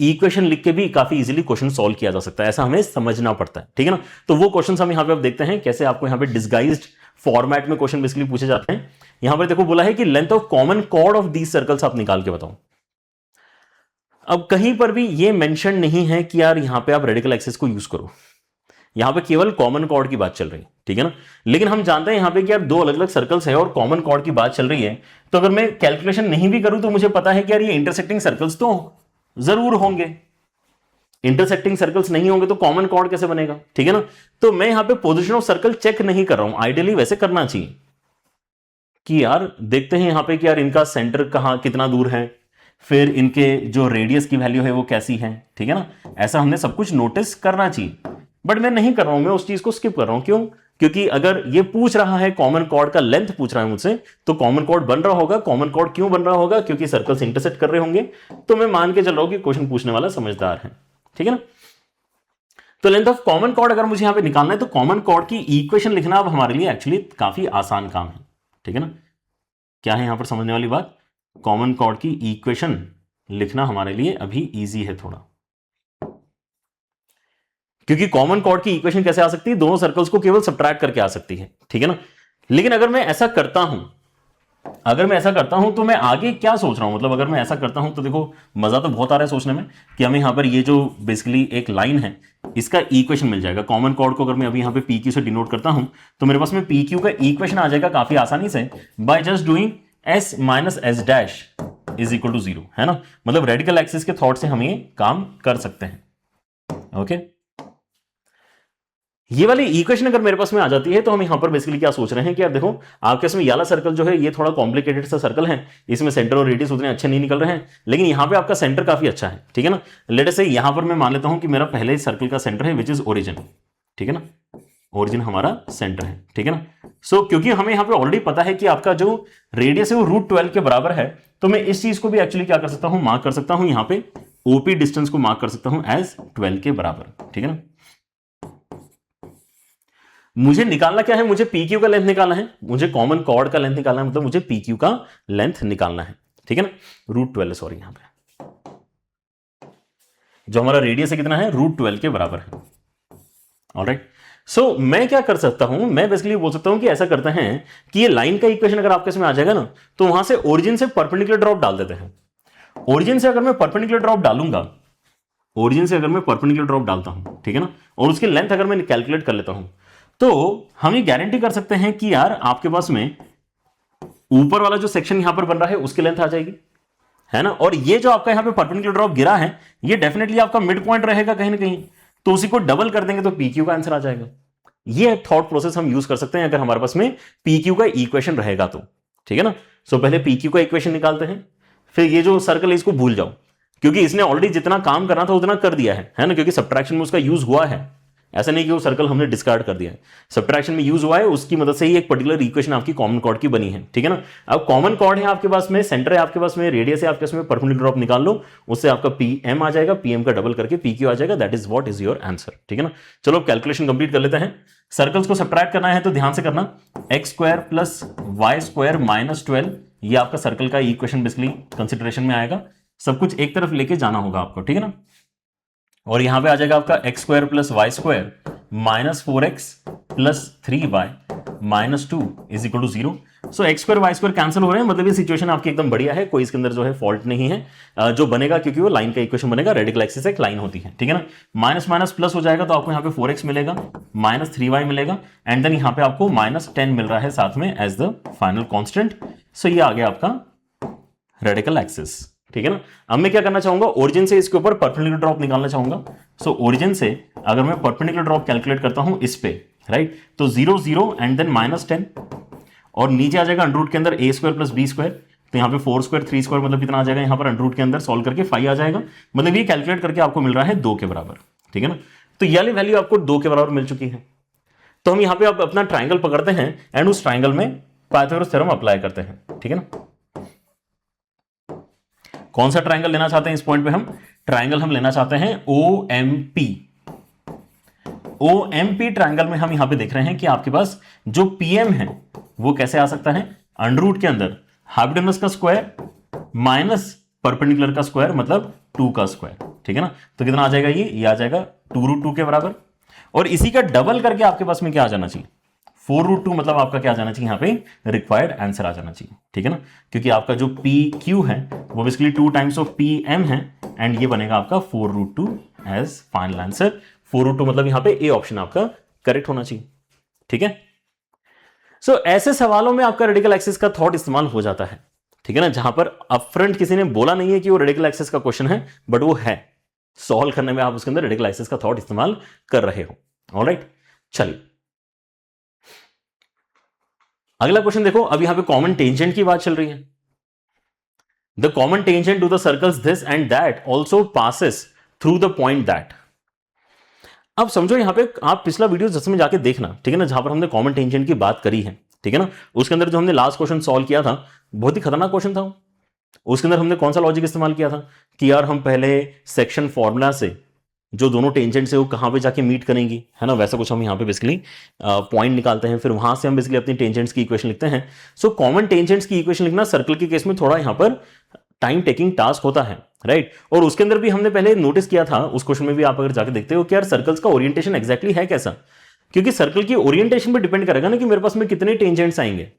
इक्वेशन लिख के भी काफी इजीली क्वेश्चन सॉल्व किया जा सकता है, ऐसा हमें समझना पड़ता है, ठीक है ना। तो वो क्वेश्चंस हम यहां पे अब देखते हैं कैसे आपको यहां पे डिस्गाइज्ड फॉर्मेट में क्वेश्चन बेसिकली पूछे जाते हैं। यहां पर देखो बोला है कि length of common cord of these circles आप निकाल के बताओ। अब कहीं पर भी ये मेंशन नहीं है कि यार यहां पे आप रेडिकल एक्सिस को यूज करो, यहां पे केवल कॉमन कॉर्ड की बात चल रही है, ठीक है ना। लेकिन हम जानते हैं यहां पे कि यार 2 अलग अलग सर्कल्स है और कॉमन कॉर्ड की बात चल रही है, तो अगर मैं कैलकुलेशन नहीं भी करूं तो मुझे पता है कि यार ये इंटरसेक्टिंग सर्कल्स तो जरूर होंगे, इंटरसेक्टिंग सर्कल्स नहीं होंगे तो कॉमन कॉर्ड कैसे बनेगा, ठीक है ना। तो मैं यहां पे पोजीशन ऑफ सर्कल चेक नहीं कर रहा हूं, आइडियली वैसे करना चाहिए कि यार देखते हैं यहां पे कि यार इनका सेंटर कहां कितना दूर है, फिर इनके जो रेडियस की वैल्यू है वो कैसी है, ठीक है ना। ऐसा हमने सब कुछ नोटिस करना चाहिए, बट मैं नहीं कर रहा हूं, मैं उस चीज को स्किप कर रहा हूं। क्यों? क्योंकि अगर ये पूछ रहा है कॉमन कॉर्ड का लेंथ पूछ रहा है मुझसे, तो कॉमन कॉर्ड बन रहा होगा। कॉमन कॉर्ड क्यों बन रहा होगा? क्योंकि सर्कल्स इंटरसेक्ट कर रहे होंगे। तो मैं मान के चल रहा हूं कि क्वेश्चन पूछने वाला समझदार है, ठीक है ना। तो लेंथ ऑफ कॉमन कॉर्ड अगर मुझे यहां पे निकालना है तो कॉमन कॉर्ड की इक्वेशन लिखना अब हमारे लिए एक्चुअली काफी आसान काम है, ठीक है ना। क्या है यहां पर समझने वाली बात? कॉमन कॉर्ड की इक्वेशन लिखना हमारे लिए अभी इजी है थोड़ा, क्योंकि कॉमन कॉर्ड की इक्वेशन कैसे आ सकती है? दोनों सर्कल्स को केवल सब्ट्रैक्ट करके आ सकती है, ठीक है ना। लेकिन अगर मैं ऐसा करता हूं तो मैं आगे क्या सोच रहा हूं, मतलब अगर मैं ऐसा करता हूं तो देखो मजा तो बहुत आ रहा है सोचने में कि हमें यहां पर ये जो बेसिकली एक लाइन है इसका इक्वेशन मिल जाएगा। कॉमन कॉर्ड को अगर मैं अभी यहां पे पी क्यू से डिनोट करता हूं तो मेरे पास में पी क्यू का इक्वेशन आ जाएगा काफी आसानी से, by just doing S minus S dash is equal to 0, है ना। मतलब रेडिकल एक्सिस के थॉट से हम ये काम कर सकते हैं, ओके। ये वाली इक्वेशन अगर मेरे पास में आ जाती है तो हम यहां पर बेसिकली क्या सोच रहे हैं कि यार देखो आपके इसमें वाला सर्कल जो है ये थोड़ा कॉम्प्लिकेटेड सा सर्कल है, इसमें सेंटर और रेडियस उतने अच्छे नहीं निकल रहे हैं, लेकिन यहां पे आपका सेंटर काफी अच्छा है, ठीक है ना। लेट अस से यहां पर मैं मान लेता हूं कि मेरा पहले सर्कल का सेंटर है विच इज ओरिजिन, ठीक है ना। ओरिजिन हमारा सेंटर है, ठीक है ना। क्योंकि हमें यहां पे ऑलरेडी पता है कि आपका जो रेडियस है वो √12 के बराबर है, तो मैं इस चीज को भी एक्चुअली क्या कर सकता हूं, मार्क कर सकता हूं यहां पे ओपी डिस्टेंस को मार्क कर सकता हूं एज 12 के बराबर। ठीक है ना, मुझे निकालना क्या है, मुझे पी क्यू का लेंथ निकालना है, मुझे कॉमन कॉर्ड का लेंथ निकालना है, मतलब मुझे पी क्यू का लेंथ निकालना है। ठीक है ना, √12 सॉरी, यहां पे जो हमारा रेडियस है कितना है, √12 के बराबर है। ऑलराइट, सो मैं क्या कर सकता हूं, मैं बेसिकली बोल सकता हूं कि ऐसा करते हैं कि ये लाइन का इक्वेशन अगर आपके इसमें आ जाएगा ना, तो वहां से ओरिजिन से परपेंडिकुलर ड्रॉप डाल देते हैं। ओरिजिन से अगर मैं परपेंडिकुलर ड्रॉप डालूंगा, ओरिजिन से अगर मैं परपेंडिकुलर ड्रॉप डालता हूं, ठीक है ना, और उसकी लेंथ अगर मैं कैलकुलेट कर लेता हूं, तो हम ये गारंटी कर सकते हैं कि यार आपके पास में ऊपर वाला जो सेक्शन यहां पर बन रहा है उसकी लेंथ आ जाएगी, है ना, और ये जो आपका यहां पे परपेंडिकुलर ड्रॉप गिरा है ये डेफिनेटली आपका मिड पॉइंट रहेगा कहीं ना कहीं, तो उसी को डबल कर देंगे तो पीक्यू का आंसर आ जाएगा। ये थॉट प्रोसेस हम यूज कर सकते हैं अगर हमारे पास में पीक्यू का इक्वेशन रहेगा तो। ठीक है ना, सो पहले पीक्यू का इक्वेशन निकालते हैं, फिर ये जो सर्कल है इसको भूल जाओ, क्योंकि इसने ऑलरेडी जितना काम करना था उतना कर दिया है ना, क्योंकि सब्ट्रैक्शन में उसका यूज हुआ है, ऐसा नहीं कि वो सर्कल हमने डिस्कार्ड कर दिया है, सब्ट्रैक्शन में यूज हुआ है, उसकी मदद से ही एक पर्टिकुलर इक्वेशन आपकी कॉमन कॉर्ड की बनी है। ठीक है ना, अब कॉमन कॉर्ड है आपके पास में, सेंटर है आपके पास में, रेडियस है आपके पास में, परपेंडिकुलर ड्रॉप निकाल लो, उससे आपका पीएम आ जाएगा, पीएम का डबल करके पीक्यू आ जाएगा, that is what is your answer. ठीक है ना, चलो कैलकुलेशन कंप्लीट कर लेते हैं। सर्कल्स को सब्ट्रैक्ट करना है तो ध्यान से करना, x² + y² - 12, ये आपका सर्कल का इक्वेशन बेसिकली कंसिडरेशन में आएगा, सब कुछ एक तरफ लेके जाना होगा आपको। ठीक है ना, और यहां पे आ जाएगा आपका x² + y² - 4x + 3y - 2 = 0। सो x² y² कैंसिल हो रहे हैं, मतलब ये सिचुएशन आपकी एकदम बढ़िया है, कोई इसके अंदर जो है फॉल्ट नहीं है, जो बनेगा क्योंकि वो लाइन का इक्वेशन बनेगा, रेडिकल एक्सिस एक लाइन होती है। ठीक है ना, माइनस माइनस प्लस हो जाएगा तो आपको यहाँ पे 4x मिलेगा, -3y मिलेगा, एंड देन यहाँ पे आपको -10 मिल रहा है साथ में एज द फाइनल कॉन्स्टेंट। सो ये आ गया आपका रेडिकल एक्सिस। ठीक है ना, अब मैं क्या करना चाहूंगा, ओरिजिन से इसके ऊपर परपेंडिकुलर ड्रॉप निकालना चाहूंगा। सो ओरिजिन से अगर मैं परपेंडिकुलर ड्रॉप कैलकुलेट करता हूं इस पे, राइट, तो 0 0 एंड देन -10, और नीचे आ जाएगा अंडर रूट के अंदर a² + b², तो यहाँ पे 4² 3² मतलब कितना आ जाएगा, यहाँ पर अंडर रूट के अंदर सॉल्व करके 5 आ जाएगा, मतलब ये कैलकुलेट करके आपको मिल रहा है 2 के बराबर। ठीक है ना, तो ये वाली वैल्यू आपको 2 के बराबर मिल चुकी है। तो हम यहाँ पे आप अपना ट्राइंगल पकड़ते हैं एंड उस ट्राइंगल में पाइथागोरस थ्योरम अप्लाई करते हैं। ठीक है ना, कौन सा ट्राइंगल लेना चाहते हैं इस पॉइंट पे, हम ट्राइंगल हम लेना चाहते हैं OMP। OMP ट्राइंगल में हम यहां पे देख रहे हैं कि आपके पास जो PM है वो कैसे आ सकता है, अंडर रूट के अंदर हाइपोटेनस का स्क्वायर माइनस परपेंडिकुलर का स्क्वायर, मतलब 2 का स्क्वायर। ठीक है ना, तो कितना आ जाएगा, ये आ जाएगा 2√2 के बराबर, और इसी का डबल करके आपके पास में क्या आ जाना चाहिए, 4√2, मतलब आपका क्या आ जाना चाहिए, यहाँ पे रिक्वायर्ड आंसर आ जाना चाहिए। ठीक है ना, क्योंकि आपका जो PQ है वो बेसिकली 2 टाइम्स ऑफ PM है, एंड ये बनेगा आपका 4√2 एज फाइनल आंसर। 4√2 मतलब यहाँ पे A ऑप्शन आपका करेक्ट होना चाहिए। ठीक है, सो ऐसे सवालों में आपका रेडिकल एक्सिस का थॉट इस्तेमाल हो जाता है। ठीक है ना, जहां पर अपफ्रंट किसी ने बोला नहीं है कि वो रेडिकल एक्सिस का क्वेश्चन है, बट वो है, सॉल्व करने में आप उसके अंदर रेडिकल एक्सिस का थॉट इस्तेमाल कर रहे हो। ऑलराइट, चलिए अगला क्वेश्चन देखो। अब यहां पे कॉमन टेंजेंट की बात चल रही है। The common tangent to the circles this and that also passes through the point that. अब समझो यहां पे आप पिछला वीडियो जैसे में जाके देखना, ठीक है ना, जहां पर हमने कॉमन टेंजेंट की बात करी है, ठीक है ना, उसके अंदर जो हमने लास्ट क्वेश्चन सॉल्व किया था बहुत ही खतरनाक क्वेश्चन था। उसके अंदर हमने कौन सा लॉजिक इस्तेमाल किया था कि यार हम पहले सेक्शन फॉर्मूला से जो दोनों टेंजेंट से वो कहां पे जाके मीट करेंगी, है ना, वैसा कुछ हम यहाँ पे बेसिकली पॉइंट निकालते हैं, फिर वहां से हम बेसिकली अपनी टेंजेंट्स की इक्वेशन लिखते हैं। सो कॉमन टेंजेंट्स की इक्वेशन लिखना सर्कल के केस में थोड़ा यहाँ पर टाइम टेकिंग टास्क होता है, राइट। और उसके अंदर भी हमने पहले नोटिस किया था, उस क्वेश्चन में भी आप अगर जाके देखते हो कि यार सर्कल्स का ओरिएंटेशन एक्जैक्टली है कैसा, क्योंकि सर्कल की ओरिएंटेशन पे डिपेंड करेगा ना कि मेरे पास में कितने टेंजेंट्स आएंगे।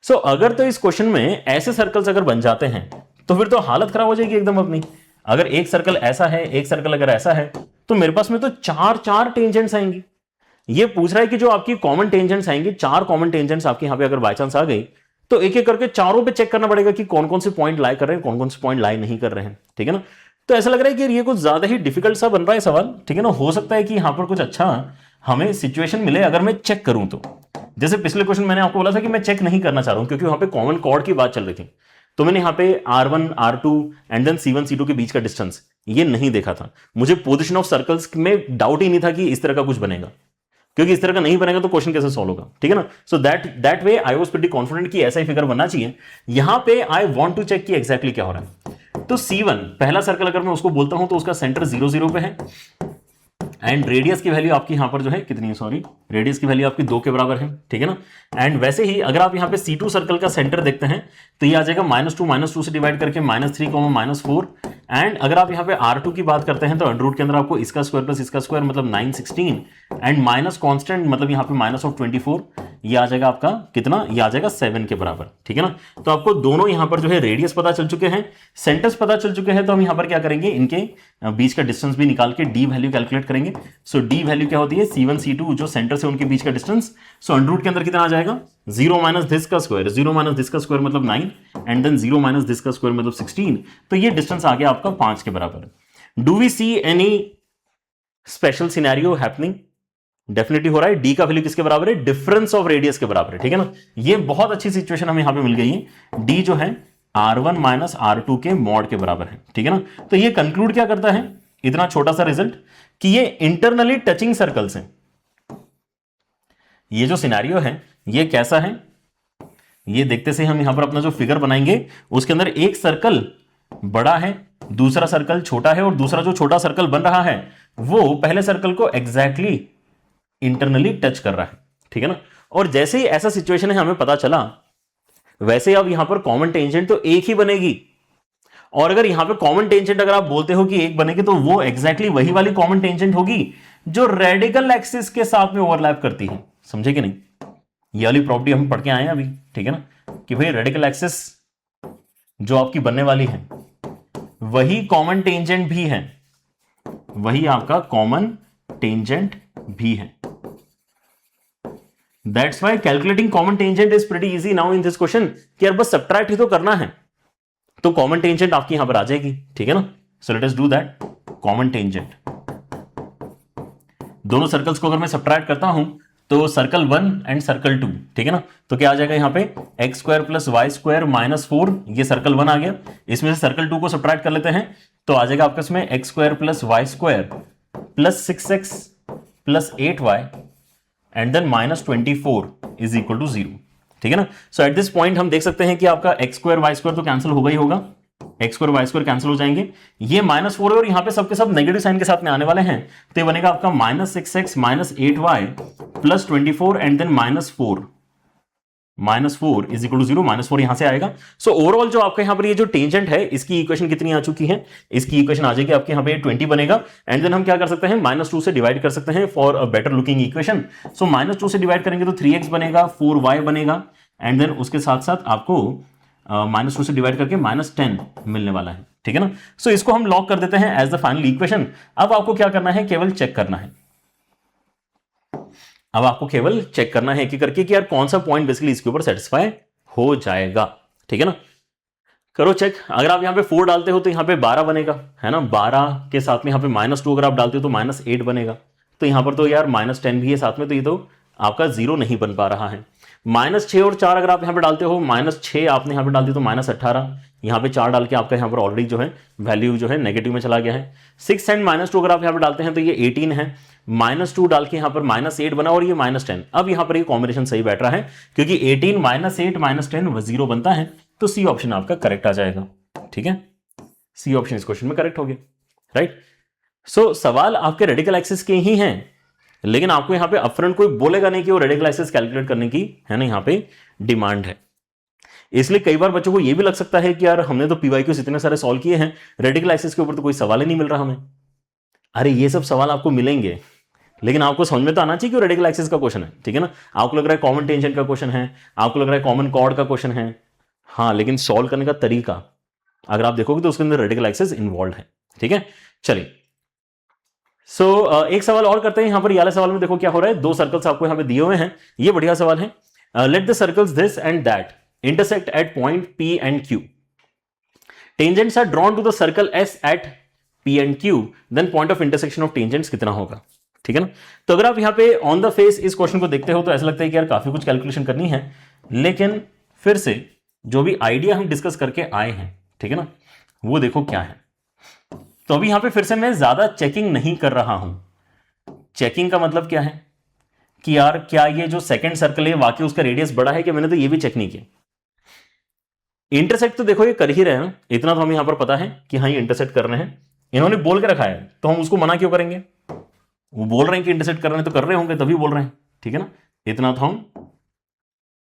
सो अगर तो इस क्वेश्चन में ऐसे सर्कल्स अगर बन जाते हैं तो फिर तो हालत खराब हो जाएगी एकदम अपनी। अगर एक सर्कल ऐसा है, एक सर्कल अगर ऐसा है, तो मेरे पास में तो चार टेंजेंट्स आएंगी। ये पूछ रहा है कि जो आपकी कॉमन टेंजेंट्स आएंगी, 4 कॉमन टेंजेंट्स आपके यहां पे अगर बाय चांस आ गई तो एक एक करके चारों पे चेक करना पड़ेगा कि कौन कौन से पॉइंट लाई कर रहे हैं, कौन कौन से पॉइंट लाई नहीं कर रहे हैं, ठीक है ना। तो ऐसा लग रहा है कि ये कुछ ज्यादा ही डिफिकल्ट सा बन रहा है सवाल, ठीक है ना। हो सकता है कि यहां पर कुछ अच्छा हमें सिचुएशन मिले अगर मैं चेक करूं तो। जैसे पिछले क्वेश्चन मैंने आपको बोला था कि मैं चेक नहीं करना चाह रहा हूं क्योंकि वहां पे कॉमन कॉर्ड की बात चल रही थी, तो मैंने यहां पे R1 R2 and then C1 C2 के बीच का डिस्टेंस ये नहीं देखा था। मुझे पोजीशन ऑफ सर्कल्स में डाउट ही नहीं था कि इस तरह का कुछ बनेगा। क्योंकि इस तरह का नहीं बनेगा तो क्वेश्चन कैसे सॉल्व होगा, ठीक है ना। So that way I was pretty confident कि ऐसा ही फिगर बनना चाहिए। यहां पे आई वांट टू चेक कि एग्जैक्टली क्या हो रहा है। तो C1 पहला सर्कल अगर मैं उसको बोलता हूं तो उसका सेंटर 0 0 पे है एंड रेडियस की वैल्यू आपकी यहां पर जो है कितनी है, सॉरी, रेडियस की वैल्यू आपकी 2 के बराबर है, ठीक है ना। एंड वैसे ही अगर आप यहां पे C2 सर्कल का सेंटर देखते हैं तो ये आ जाएगा -2 से डिवाइड करके -3, -4। एंड अगर आप यहां पे R2 की बात करते हैं तो अंडर रूट के अंदर आपको इसका स्क्वायर प्लस इसका स्क्वायर मतलब 916 एंड माइनस कांस्टेंट मतलब यहां पे -24, ये आ जाएगा आपका कितना, ये आ जाएगा 7 के बराबर, ठीक है ना। तो आपको दोनों यहां पर जो है रेडियस पता चल चुके हैं, सेंटर्स पता चल चुके हैं, तो हम यहां पर क्या करेंगे, इनके बीच का डिस्टेंस भी निकाल के डी वैल्यू कैलकुलेट करेंगे। सो डी वैल्यू क्या होती है, C1 C2 जो सेंटर से उनके बीच का डिस्टेंस। सो अंडर रूट के अंदर कितना आ जाएगा, 0 माइनस दिस का स्क्वायर, 0 माइनस दिस का स्क्वायर मतलब 9 एंड देन 0 माइनस दिस का स्क्वायर मतलब 16। तो ये डिस्टेंस आ गया आपका 5 के बराबर। Do we see any special scenario happening? Definitely हो रहा है। डी का वैल्यू किसके बराबर है, डिफरेंस ऑफ रेडियस के बराबर है, ठीक है ना। ये बहुत अच्छी सिचुएशन हमें यहां पे मिल गई है। डी जो है R1 माइनस R2 के मॉड के बराबर है, ठीक है ना। तो ये कंक्लूड क्या करता है, इतना छोटा सा रिजल्ट, कि ये इंटरनली टचिंग सर्कल्स हैं। ये जो सिनेरियो है ये कैसा है, ये देखते से हम यहां पर अपना जो फिगर बनाएंगे उसके अंदर एक सर्कल बड़ा है, दूसरा सर्कल छोटा है, और दूसरा जो छोटा सर्कल बन रहा है वो पहले सर्कल को एग्जैक्टली इंटरनली टच कर रहा है, ठीक है ना। और जैसे ही ऐसा सिचुएशन है हमें पता चला, वैसे अब यहां पर कॉमन टेंजेंट तो एक ही बनेगी, और अगर यहां पे कॉमन टेंजेंट अगर आप बोलते हो कि एक बनेगी तो वो एग्जैक्टली वही वाली कॉमन टेंजेंट होगी जो रेडिकल एक्सिस के साथ में ओवरलैप करती है, समझे कि नहीं। ये वाली प्रॉपर्टी हम पढ़ के आए हैं अभी, ठीक है ना, कि भाई रेडिकल एक्सिस जो आपकी बनने वाली है वही कॉमन टेंजेंट भी है, वही आपका कॉमन टेंजेंट भी है। That's why calculating common tangent is pretty easy now in this question, कि यार बस सब्ट्रैक्ट ही तो करना है तो कॉमन टेंजेंट आपकी यहां पर आ जाएगी, ठीक है ना। So let us do that. Common tangent, दोनों सर्कल्स को अगर मैं सब्ट्रैक्ट करता हूं तो सर्कल 1 एंड सर्कल 2, ठीक है ना, तो क्या आ जाएगा यहां पे x square plus y square -4, ये सर्कल 1 आ गया। इसमें से सर्कल 2 को सब्ट्रैक्ट कर लेते हैं तो आ जाएगा आपका इसमें x square plus y square plus 6x plus 8y and then -24 is equal to 0, ठीक है ना। सो एट दिस पॉइंट हम देख सकते हैं कि आपका एक्स स्क्वायर वाई स्क्वायर तो कैंसिल होगा ही होगा, x square y square cancel हो जाएंगे, ये -4 है और यहां पे सबके सब नेगेटिव साइन के साथ में आने वाले हैं, तो ये बनेगा आपका -6x -8y plus 24 and then -4 is equal to 0, -4 यहां से आएगा। सो ओवरऑल जो आपका यहां पर ये जो टेंजेंट है इसकी इक्वेशन कितनी आ चुकी है, इसकी इक्वेशन आ जाएगी आपके यहां पे 20 बनेगा। एंड देन हम क्या कर सकते हैं, -2 से डिवाइड कर सकते हैं for a better looking equation. So -2 से डिवाइड करेंगे तो 3x बनेगा, 4y बनेगा एंड देन उसके साथ साथ आपको -2 से डिवाइड करके -10 मिलने वाला है, ठीक है ना। सो इसको हम लॉक कर देते हैं एज द फाइनल इक्वेशन। अब आपको क्या करना है, केवल चेक करना है, अब आपको केवल चेक करना है कि करके कि यार कौन सा पॉइंट बेसिकली इसके ऊपर सेटिस्फाई हो जाएगा, ठीक है ना। करो चेक। अगर आप यहां पे 4 डालते हो तो यहां पे 12 बनेगा, है ना। 12 के साथ में यहां पे -2 अगर आप डालते हो तो -8 बनेगा, तो यहां पर तो यार -10 भी है साथ में, तो ये तो आपका 0 नहीं बन पा रहा है। -6 और 4 अगर आप यहां पे डालते हो, -6 आपने यहां पे डाल दिया तो -18, यहां पे 4 डाल के आपका यहां पर ऑलरेडी जो है वैल्यू जो है नेगेटिव में चला गया है। 6 एंड -2 अगर आप यहां पे डालते हैं तो ये 18 है, -2 डाल के यहां पर -8 बना और ये -10। अब यहां पर ये कॉम्बिनेशन सही बैठ रहा है क्योंकि 18 -8 -10 0 बनता है, तो सी ऑप्शन आपका करेक्ट आ जाएगा, ठीक है। सी ऑप्शन इस क्वेश्चन में करेक्ट हो गया, राइट। सो सवाल आपके रेडिकल एक्सिस के ही हैं, लेकिन आपको यहां पे अपफ्रंट कोई बोलेगा नहीं कि वो रेडिकल एक्सिस कैलकुलेट करने की, है ना, यहां पे डिमांड है। इसलिए कई बार बच्चों को यह भी लग सकता है कि यार हमने तो पीवाईक्यूज इतने सारे सॉल्व किए हैं, रेडिकल एक्सिस के ऊपर तो कोई सवाल ही नहीं मिल रहा हमें। अरे ये सब सवाल आपको मिलेंगे, लेकिन आपको समझ में तो आना चाहिए कि रेडिकल एक्सिस का क्वेश्चन है, ठीक है ना। आपको लग रहा है कॉमन टेंजेंट का क्वेश्चन है, आपको लग रहा है कॉमन कॉर्ड का क्वेश्चन है, हाँ, लेकिन सॉल्व करने का तरीका अगर आप देखोगे तो उसके अंदर रेडिकल एक्सिस इन्वॉल्व है, ठीक है। चलिए, सो एक सवाल और करते हैं। यहां पर ये वाले सवाल में देखो क्या हो रहा है, 2 सर्कल्स आपको यहां पे दिए हुए हैं, ये बढ़िया सवाल है। Let the circles this and that intersect at point P and Q. Tangents are drawn to the circle S at P and Q. Then point of intersection of tangents कितना होगा, ठीक है ना। तो अगर आप यहां पे ऑन द फेस इस क्वेश्चन को देखते हो तो ऐसा लगता है कि यार काफी कुछ कैलकुलेशन करनी है, लेकिन फिर से जो भी आइडिया हम डिस्कस करके आए हैं, ठीक है ना, वो देखो क्या है। तो अभी यहां पे फिर से मैं ज्यादा चेकिंग नहीं कर रहा हूं। चेकिंग का मतलब क्या है, कि यार क्या ये जो सेकंड सर्कल है वाकई उसका रेडियस बड़ा है कि मैंने तो ये भी चेक नहीं किया। इंटरसेक्ट तो देखो ये कर ही रहे हैं, इतना तो हमें यहां पर पता है कि हाँ ये इंटरसेक्ट कर रहे हैं, इन्होंने बोल के रखा है तो हम उसको मना क्यों करेंगे। वो बोल रहे हैं कि इंटरसेक्ट कर रहे हैं तो कर रहे होंगे तभी बोल रहे हैं, ठीक है ना। इतना तो हम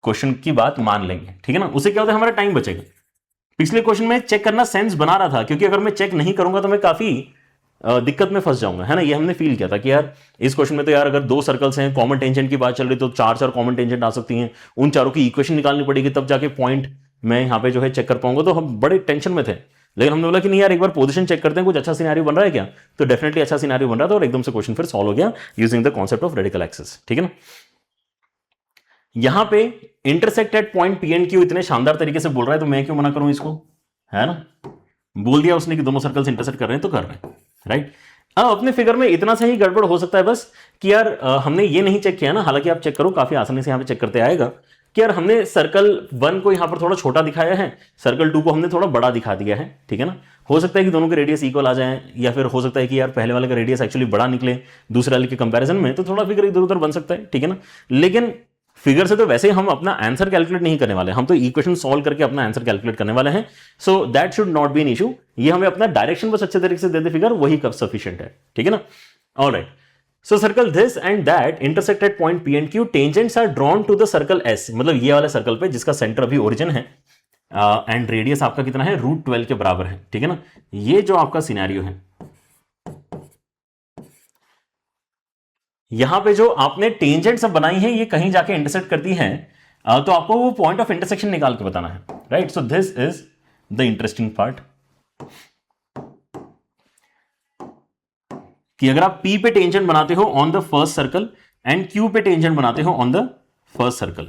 क्वेश्चन की बात मान लेंगे, ठीक है ना। उससे क्या होता है हमारा टाइम बचेगा। पिछले क्वेश्चन में चेक करना सेंस बना रहा था, क्योंकि अगर मैं चेक नहीं करूंगा तो मैं काफी दिक्कत में फंस जाऊंगा, है ना। ये हमने फील किया था कि यार इस क्वेश्चन में तो यार अगर दो सर्कल्स हैं, कॉमन टेंजेंट की बात चल रही तो चार चार कॉमन टेंजेंट आ सकती हैं, उन चारों की इक्वेशन निकालनी पड़ेगी तब जाके पॉइंट मैं यहाँ पे जो है चेक कर पाऊंगा। तो हम बड़े टेंशन में थे, लेकिन हमने बोला कि नहीं यार एक बार पोजीशन चेक करते हैं, कुछ अच्छा सिनेरियो बन रहा है क्या। तो डेफिनेटली अच्छा सिनेरियो बन रहा था और एकदम से क्वेश्चन फिर सॉल्व हो गया using the concept of radical axis, ठीक है ना। यहां पे intersect at point P and Q इतने शानदार तरीके से बोल रहा है तो मैं क्यों मना करूं इसको, है ना। बोल दिया उसने कि दोनों सर्कल्स इंटरसेक्ट कर रहे हैं तो कर रहे हैं, राइट। अब अपने फिगर में इतना सा ही गड़बड़ हो सकता है बस कि यार हमने ये नहीं चेक किया ना, हालांकि आप चेक करो काफी आसानी से यहां पे चेक करते आएगा कि यार हमने सर्कल 1 को यहां पर थोड़ा छोटा दिखाया है, सर्कल 2 को हमने थोड़ा बड़ा दिखा दिया है, ठीक है ना। हो सकता है कि दोनों के रेडियस इक्वल आ जाएं, या फिर हो सकता है कि यार पहले वाले का रेडियस एक्चुअली बड़ा निकले दूसरे वाले के कंपैरिजन में, तो थोड़ा फिगर इधर उधर बन सकता है, ठीक है ना। लेकिन फिगर से तो वैसे हम अपना आंसर कैलकुलेट नहीं करने वाले, हम तो इक्वेशन सॉल्व करके अपना आंसर कैलकुलेट करने वाले हैं। So that should not be an issue. ये हमें अपना डायरेक्शन बस अच्छे तरीके से दे दे फिगर, वही कब सफिशिएंट है, ठीक है ना। Alright, so circle this and that intersect at point P and Q, tangents are drawn to the circle S, मतलब ये वाले सर्कल पे जिसका सेंटर अभी ओरिजिन है एंड रेडियस आपका कितना है √12 के बराबर है, ठीक है ना। ये जो आपका सिनेरियो है, यहां पे जो आपने टेंजेंट सब बनाई है ये कहीं जाके इंटरसेक्ट करती है, तो आपको वो पॉइंट ऑफ इंटरसेक्शन निकाल के बताना है, right. So this is the interesting part कि अगर आप P पे टेंजेंट बनाते हो on the first circle and Q पे टेंजेंट बनाते हो ऑन द फर्स्ट सर्कल,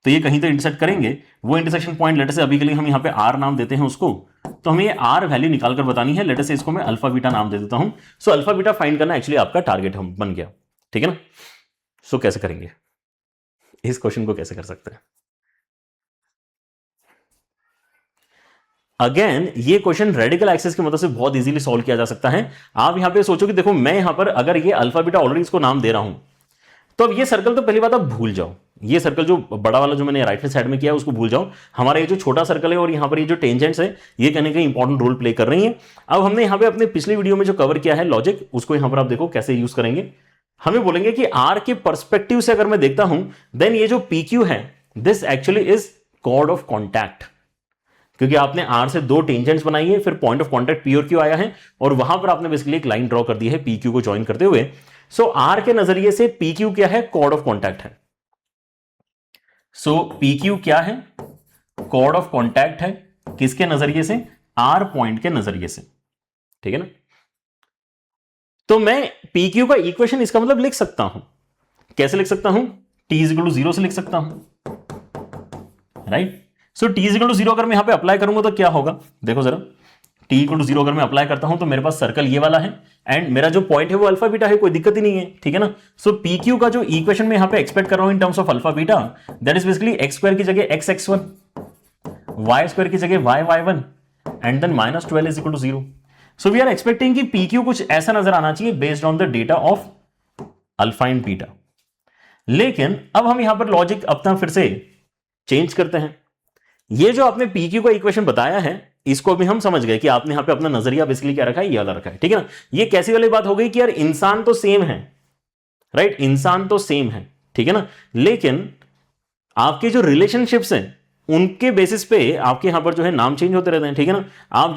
तो ये कहीं तो इंटरसेक्ट करेंगे। वो इंटरसेक्शन पॉइंट लेटर से अभी के लिए हम यहां पे R नाम देते हैं उसको, तो हमें ये R वैल्यू निकाल कर बतानी है, लेटर से इसको मैं अल्फा बीटा नाम दे देता हूं। सो अल्फा बीटा फाइंड करना एक्चुअली आपका टारगेट हम बन गया, ठीक है ना। सो कैसे करेंगे इस क्वेश्चन को, कैसे कर सकते हैं। अगेन ये क्वेश्चन रेडिकल एक्सिस की मदद से बहुत इजीली सॉल्व किया जा सकता है। आप यहां पे सोचो कि देखो मैं यहां पर अगर ये अल्फा बीटा ऑलरेडी इसको नाम दे रहा हूं, तो अब ये सर्कल तो पहली बात आप भूल जाओ, ये सर्कल जो बड़ा वाला जो मैंने राइट हैंड साइड में किया है उसको भूल जाओ। हमारा ये जो छोटा सर्कल है और यहां पर ये जो टेंजेंट्स है ये कहने का इंपॉर्टेंट रोल प्ले कर रही है। अब हमने यहां पे अपने पिछले वीडियो में जो कवर किया है लॉजिक, उसको यहां पर आप देखो कैसे यूज करेंगे। हमें बोलेंगे कि आर के पर्सपेक्टिव से अगर मैं देखता हूं देन ये जो पी क्यू है this actually is chord of contact, क्योंकि आपने आर से दो टेंजेंट्स बनाई है, फिर पॉइंट ऑफ कॉन्टैक्ट पी और क्यू आया है और वहां पर आपने बेसिकली एक लाइन ड्रॉ कर दी है पी क्यू को ज्वाइन करते हुए। सो आर के नजरिए से पी क्यू क्या है, कॉर्ड ऑफ कॉन्टैक्ट है। सो पी क्यू क्या है, कॉर्ड ऑफ कॉन्टैक्ट है, किसके नजरिए से, आर पॉइंट के नजरिए से, ठीक है ना। तो मैं पी क्यू का इक्वेशन इसका मतलब लिख सकता हूं, कैसे लिख सकता हूं, t इज इक्वल टू 0 से लिख सकता हूं, right. So t is equal to 0 अगर मैं यहां पे अप्लाई करूंगा तो क्या होगा, देखो जरा, t इक्वल टू 0 अगर मैं अप्लाई करता हूं तो मेरे पास सर्कल ये वाला है एंड मेरा जो पॉइंट है वो अल्फा बीटा है, कोई दिक्कत ही नहीं है, ठीक है ना। सो पी क्यू का जो इक्वेशन में यहां पे एक्सपेक्ट कर रहा हूं in terms of alpha beta, that is basically x square की जगह x x one, y square की जगह y y one and then -12 is equal to 0। So we are expecting कि पी क्यू कुछ ऐसा नजर आना चाहिए based on the data of alpha and beta. लेकिन अब हम यहां पर लॉजिक अपना फिर से चेंज करते हैं। ये जो आपने पी क्यू का इक्वेशन बताया है इसको भी हम समझ गए कि आपने यहां पे अपना नजरिया बेसिकली क्या रखा है, ये वाला रखा है, ठीक है ना। ये कैसी वाली बात हो गई कि यार इंसान तो सेम है, राइट, इंसान तो सेम है, ठीक है ना। लेकिन आपके जो रिलेशनशिप्स हैं उनके बेसिस पे आपके यहां पर जो है नाम चेंज होते रहते हैं, ठीक है ना। आप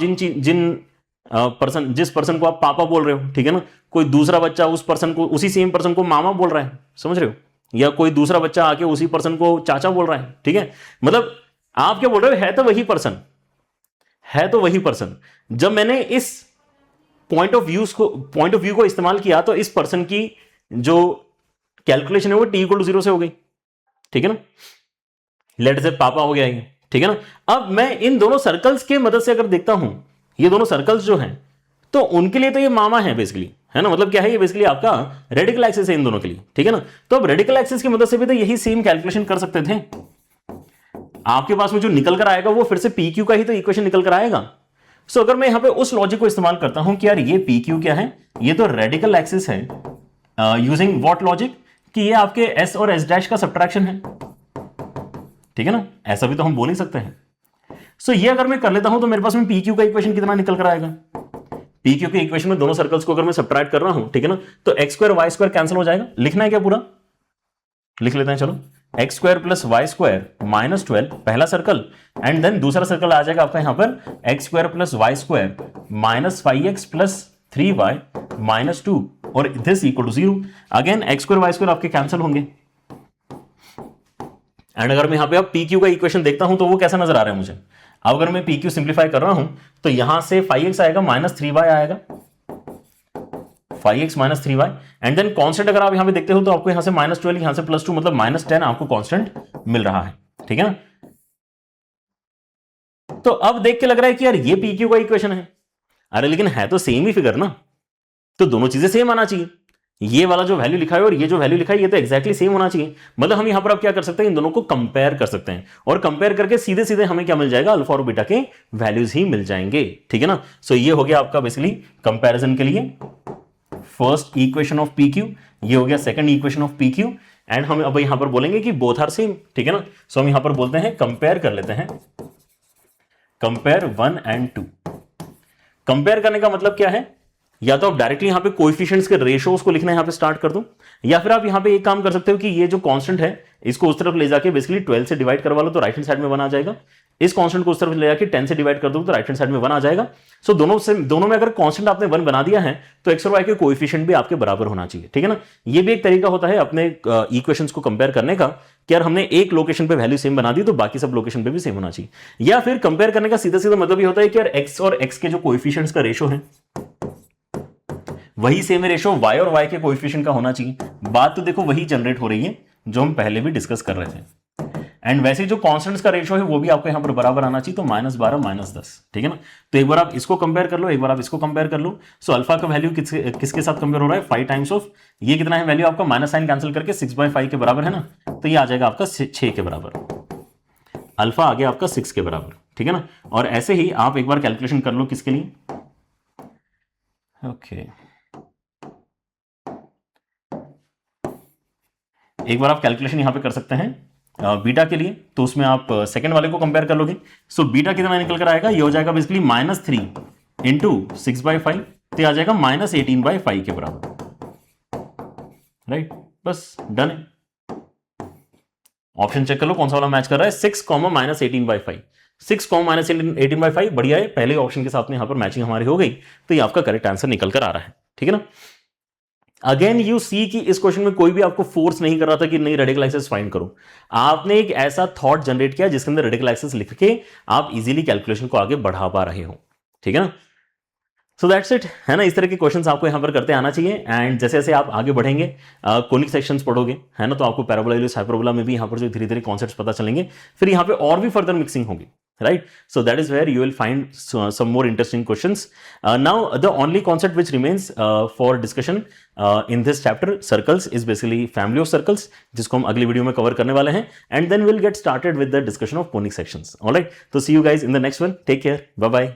जिस पर्सन को आप पापा बोल रहे हो, ठीक है ना, कोई दूसरा बच्चा उस पर्सन को, उसी सेम पर्सन को मामा बोल रहा है, समझ रहे हो, या कोई दूसरा बच्चा आके उसी पर्सन को चाचा बोल रहा है, ठीक है। मतलब आप क्या बोल रहे हो, है तो वही पर्सन, है तो वही पर्सन। जब मैंने इस पॉइंट ऑफ व्यू को इस्तेमाल किया तो इस पर्सन की जो कैलकुलेशन है वो t इक्वल टू 0 से हो गई, ठीक है ना। लेट से पापा हो गया ये, ठीक है ना। अब मैं इन दोनों सर्कल्स के मदद से अगर देखता हूं, ये दोनों सर्कल्स जो हैं तो उनके लिए तो ये मामा है बेसिकली, है ना। मतलब क्या है, ये बेसिकली आपका रेडिकल एक्सिस है इन दोनों के लिए, ठीक है ना। तो अब रेडिकल एक्सिस की मदद से भी तो यही सेम कैलकुलेशन कर सकते थे। आपके पास में जो निकल कर आएगा वो फिर से पी क्यू का ही तो इक्वेशन निकल कर आएगा। सो अगर मैं यहां पे उस लॉजिक को इस्तेमाल करता हूं कि यार ये पी क्यू क्या है, ये तो रेडिकल एक्सिस है, यूजिंग व्हाट लॉजिक, कि ये आपके एस और एस डैश का सब्ट्रैक्शन है, ठीक है ना, ऐसा भी तो हम बोल ही सकते हैं। सो ये अगर मैं कर लेता हूं तो मेरे पास में पी क्यू का इक्वेशन कितना निकल कर आएगा, पी क्यू के इक्वेशन में दोनों सर्कल्स को अगर मैं सब्ट्रैक्ट कर रहा हूं, ठीक है ना, तो x square y square cancel हो जाएगा। लिखना है क्या पूरा, लिख लेते हैं, चलो, x square plus y square minus 12 पहला सर्कल, एंड देन दूसरा सर्कल आ जाएगा आपका यहां पर x square plus y square minus 5x plus 3y minus 2 और this equal to 0। Again x square y square आपके कैंसिल होंगे, एंड अगर मैं यहां पे अब पी क्यू का इक्वेशन देखता हूं तो वो कैसा नजर आ रहा है मुझे। अब अगर मैं पी क्यू सिंप्लीफाई कर रहा हूं तो यहां से 5x आएगा माइनस 3y आएगा, 5x minus 3y, and then constant अगर आप यहां पे देखते हो तो आपको यहां से माइनस 12 यहां से प्लस 2 मतलब माइनस 10 आपको कांस्टेंट मिल रहा है, ठीक है ना। तो अब देख के लग रहा है कि यार ये पी क्यू का इक्वेशन है, अरे लेकिन है तो सेम ही फिगर ना, तो दोनों चीजें सेम आना चाहिए। ये वाला जो वैल्यू लिखा है और ये जो वैल्यू लिखा है ये तो एक्जैक्टली सेम होना चाहिए। मतलब हम यहां पर अब क्या कर सकते हैं, इन दोनों को कंपेयर कर सकते हैं, और कंपेयर करके सीधे सीधे हमें क्या मिल जाएगा, अल्फा और बीटा के वैल्यूज ही मिल जाएंगे, ठीक है ना। सो ये हो गया आपका बेसिकली कंपेरिजन के लिए first equation of P Q, ये हो गया second equation of P Q, and हम अब यहां पर बोलेंगे कि बोथ आर सेम, ठीक है ना। सो हम यहां पर बोलते हैं कंपेयर कर लेते हैं, कंपेयर 1 एंड 2। कंपेयर करने का मतलब क्या है, या तो आप डायरेक्टली यहां पे कोएफिशिएंट्स के रेशियोज को लिखना यहां पे स्टार्ट कर दूं, या फिर आप यहां पे एक काम कर सकते हो कि ये जो कांस्टेंट है इसको उस तरफ ले जाके बेसिकली 12 से डिवाइड करवा लो तो राइट हैंड साइड में 1 आ जाएगा, इस कांस्टेंट को उस तरफ ले जाके 10 से डिवाइड कर दो तो राइट हैंड साइड में 1 आ जाएगा। सो दोनों में अगर कांस्टेंट आपने 1 बना दिया है तो एक्स और वाई के कोएफिशिएंट भी आपके बराबर होना चाहिए, ठीक है ना। ये भी एक तरीका होता है अपने इक्वेशंस को कंपेयर करने का कि यार हमने एक लोकेशन पे वैल्यू सेम बना दी तो बाकी सब लोकेशन पे भी सेम होना चाहिए। या फिर कंपेयर करने का सीधा सीधा मतलब ये होता है कि यार एक्स और एक्स के जो कोएफिशिएंट्स का रेशो है वही सेम रेशो y और y के कोएफिशिएंट का होना चाहिए। बात तो देखो वही जनरेट हो रही है जो हम पहले भी डिस्कस कर रहे थे, एंड वैसे जो कांस्टेंट्स का रेशो है वो भी आपको यहां पर बराबर आना चाहिए, तो -12 -10, ठीक है ना। तो एक बार आप इसको कंपेयर कर लो, एक बार आप इसको कंपेयर कर लो। सो अल्फा का वैल्यू किसके साथ कंपेयर हो रहा है, 5 टाइम्स ऑफ ये कितना है वैल्यू आपका, माइनस साइन कैंसिल करके 6/5 के बराबर है ना, तो ये आ जाएगा आपका 6 के बराबर, अल्फा आ गया आपका 6 के बराबर, ठीक है ना। और ऐसे ही आप एक बार कैलकुलेशन कर लो किसके लिए, ओके एक बार आप कैलकुलेशन यहां पे कर सकते हैं बीटा के लिए, तो उसमें आप सेकंड वाले को कंपेयर कर लोगे। सो बीटा कितना निकल कर आएगा, ये हो जाएगा बेसिकली -3 इंटू 6/5, तो आ जाएगा -18/5 के बराबर, राइट। बस डन है। ऑप्शन चेक कर लो कौन सा वाला मैच कर रहा है, 6, -18/5, 6, -18/5 बढ़िया है, पहले ऑप्शन के साथ में यहां पर मैचिंग हमारी हो गई, तो ये आपका करेक्ट आंसर निकल कर आ रहा है, ठीक है ना। अगेन यू सी कि इस क्वेश्चन में कोई भी आपको फोर्स नहीं कर रहा था कि नहीं रेडिकल एक्सिस फाइंड करो, आपने एक ऐसा थॉट जनरेट किया जिसके अंदर रेडिकल एक्सिस लिख के आप इजीली कैलकुलेशन को आगे बढ़ा पा रहे हो, ठीक है ना। सो दैट्स इट, है ना। इस तरह के क्वेश्चंस आपको यहां पर करते आना चाहिए, एंड जैसे जैसे आप आगे बढ़ेंगे कोनिक सेक्शंस पढ़ोगे, है ना, तो आपको पैराबोला इलिप्स हाइपरबोला में भी यहां पर जो धीरे धीरे कॉन्सेप्ट्स पता चलेंगे, फिर यहां पे और भी फर्दर मिक्सिंग होगी, right? So that is where you will find some more interesting questions. Now the only concept which remains for discussion in this chapter circles is basically family of circles, जिसको हम अगली वीडियो में कवर करने वाले हैं, and then we'll get started with the discussion of conic sections. All right, so see you guys in the next one. Take care. Bye bye.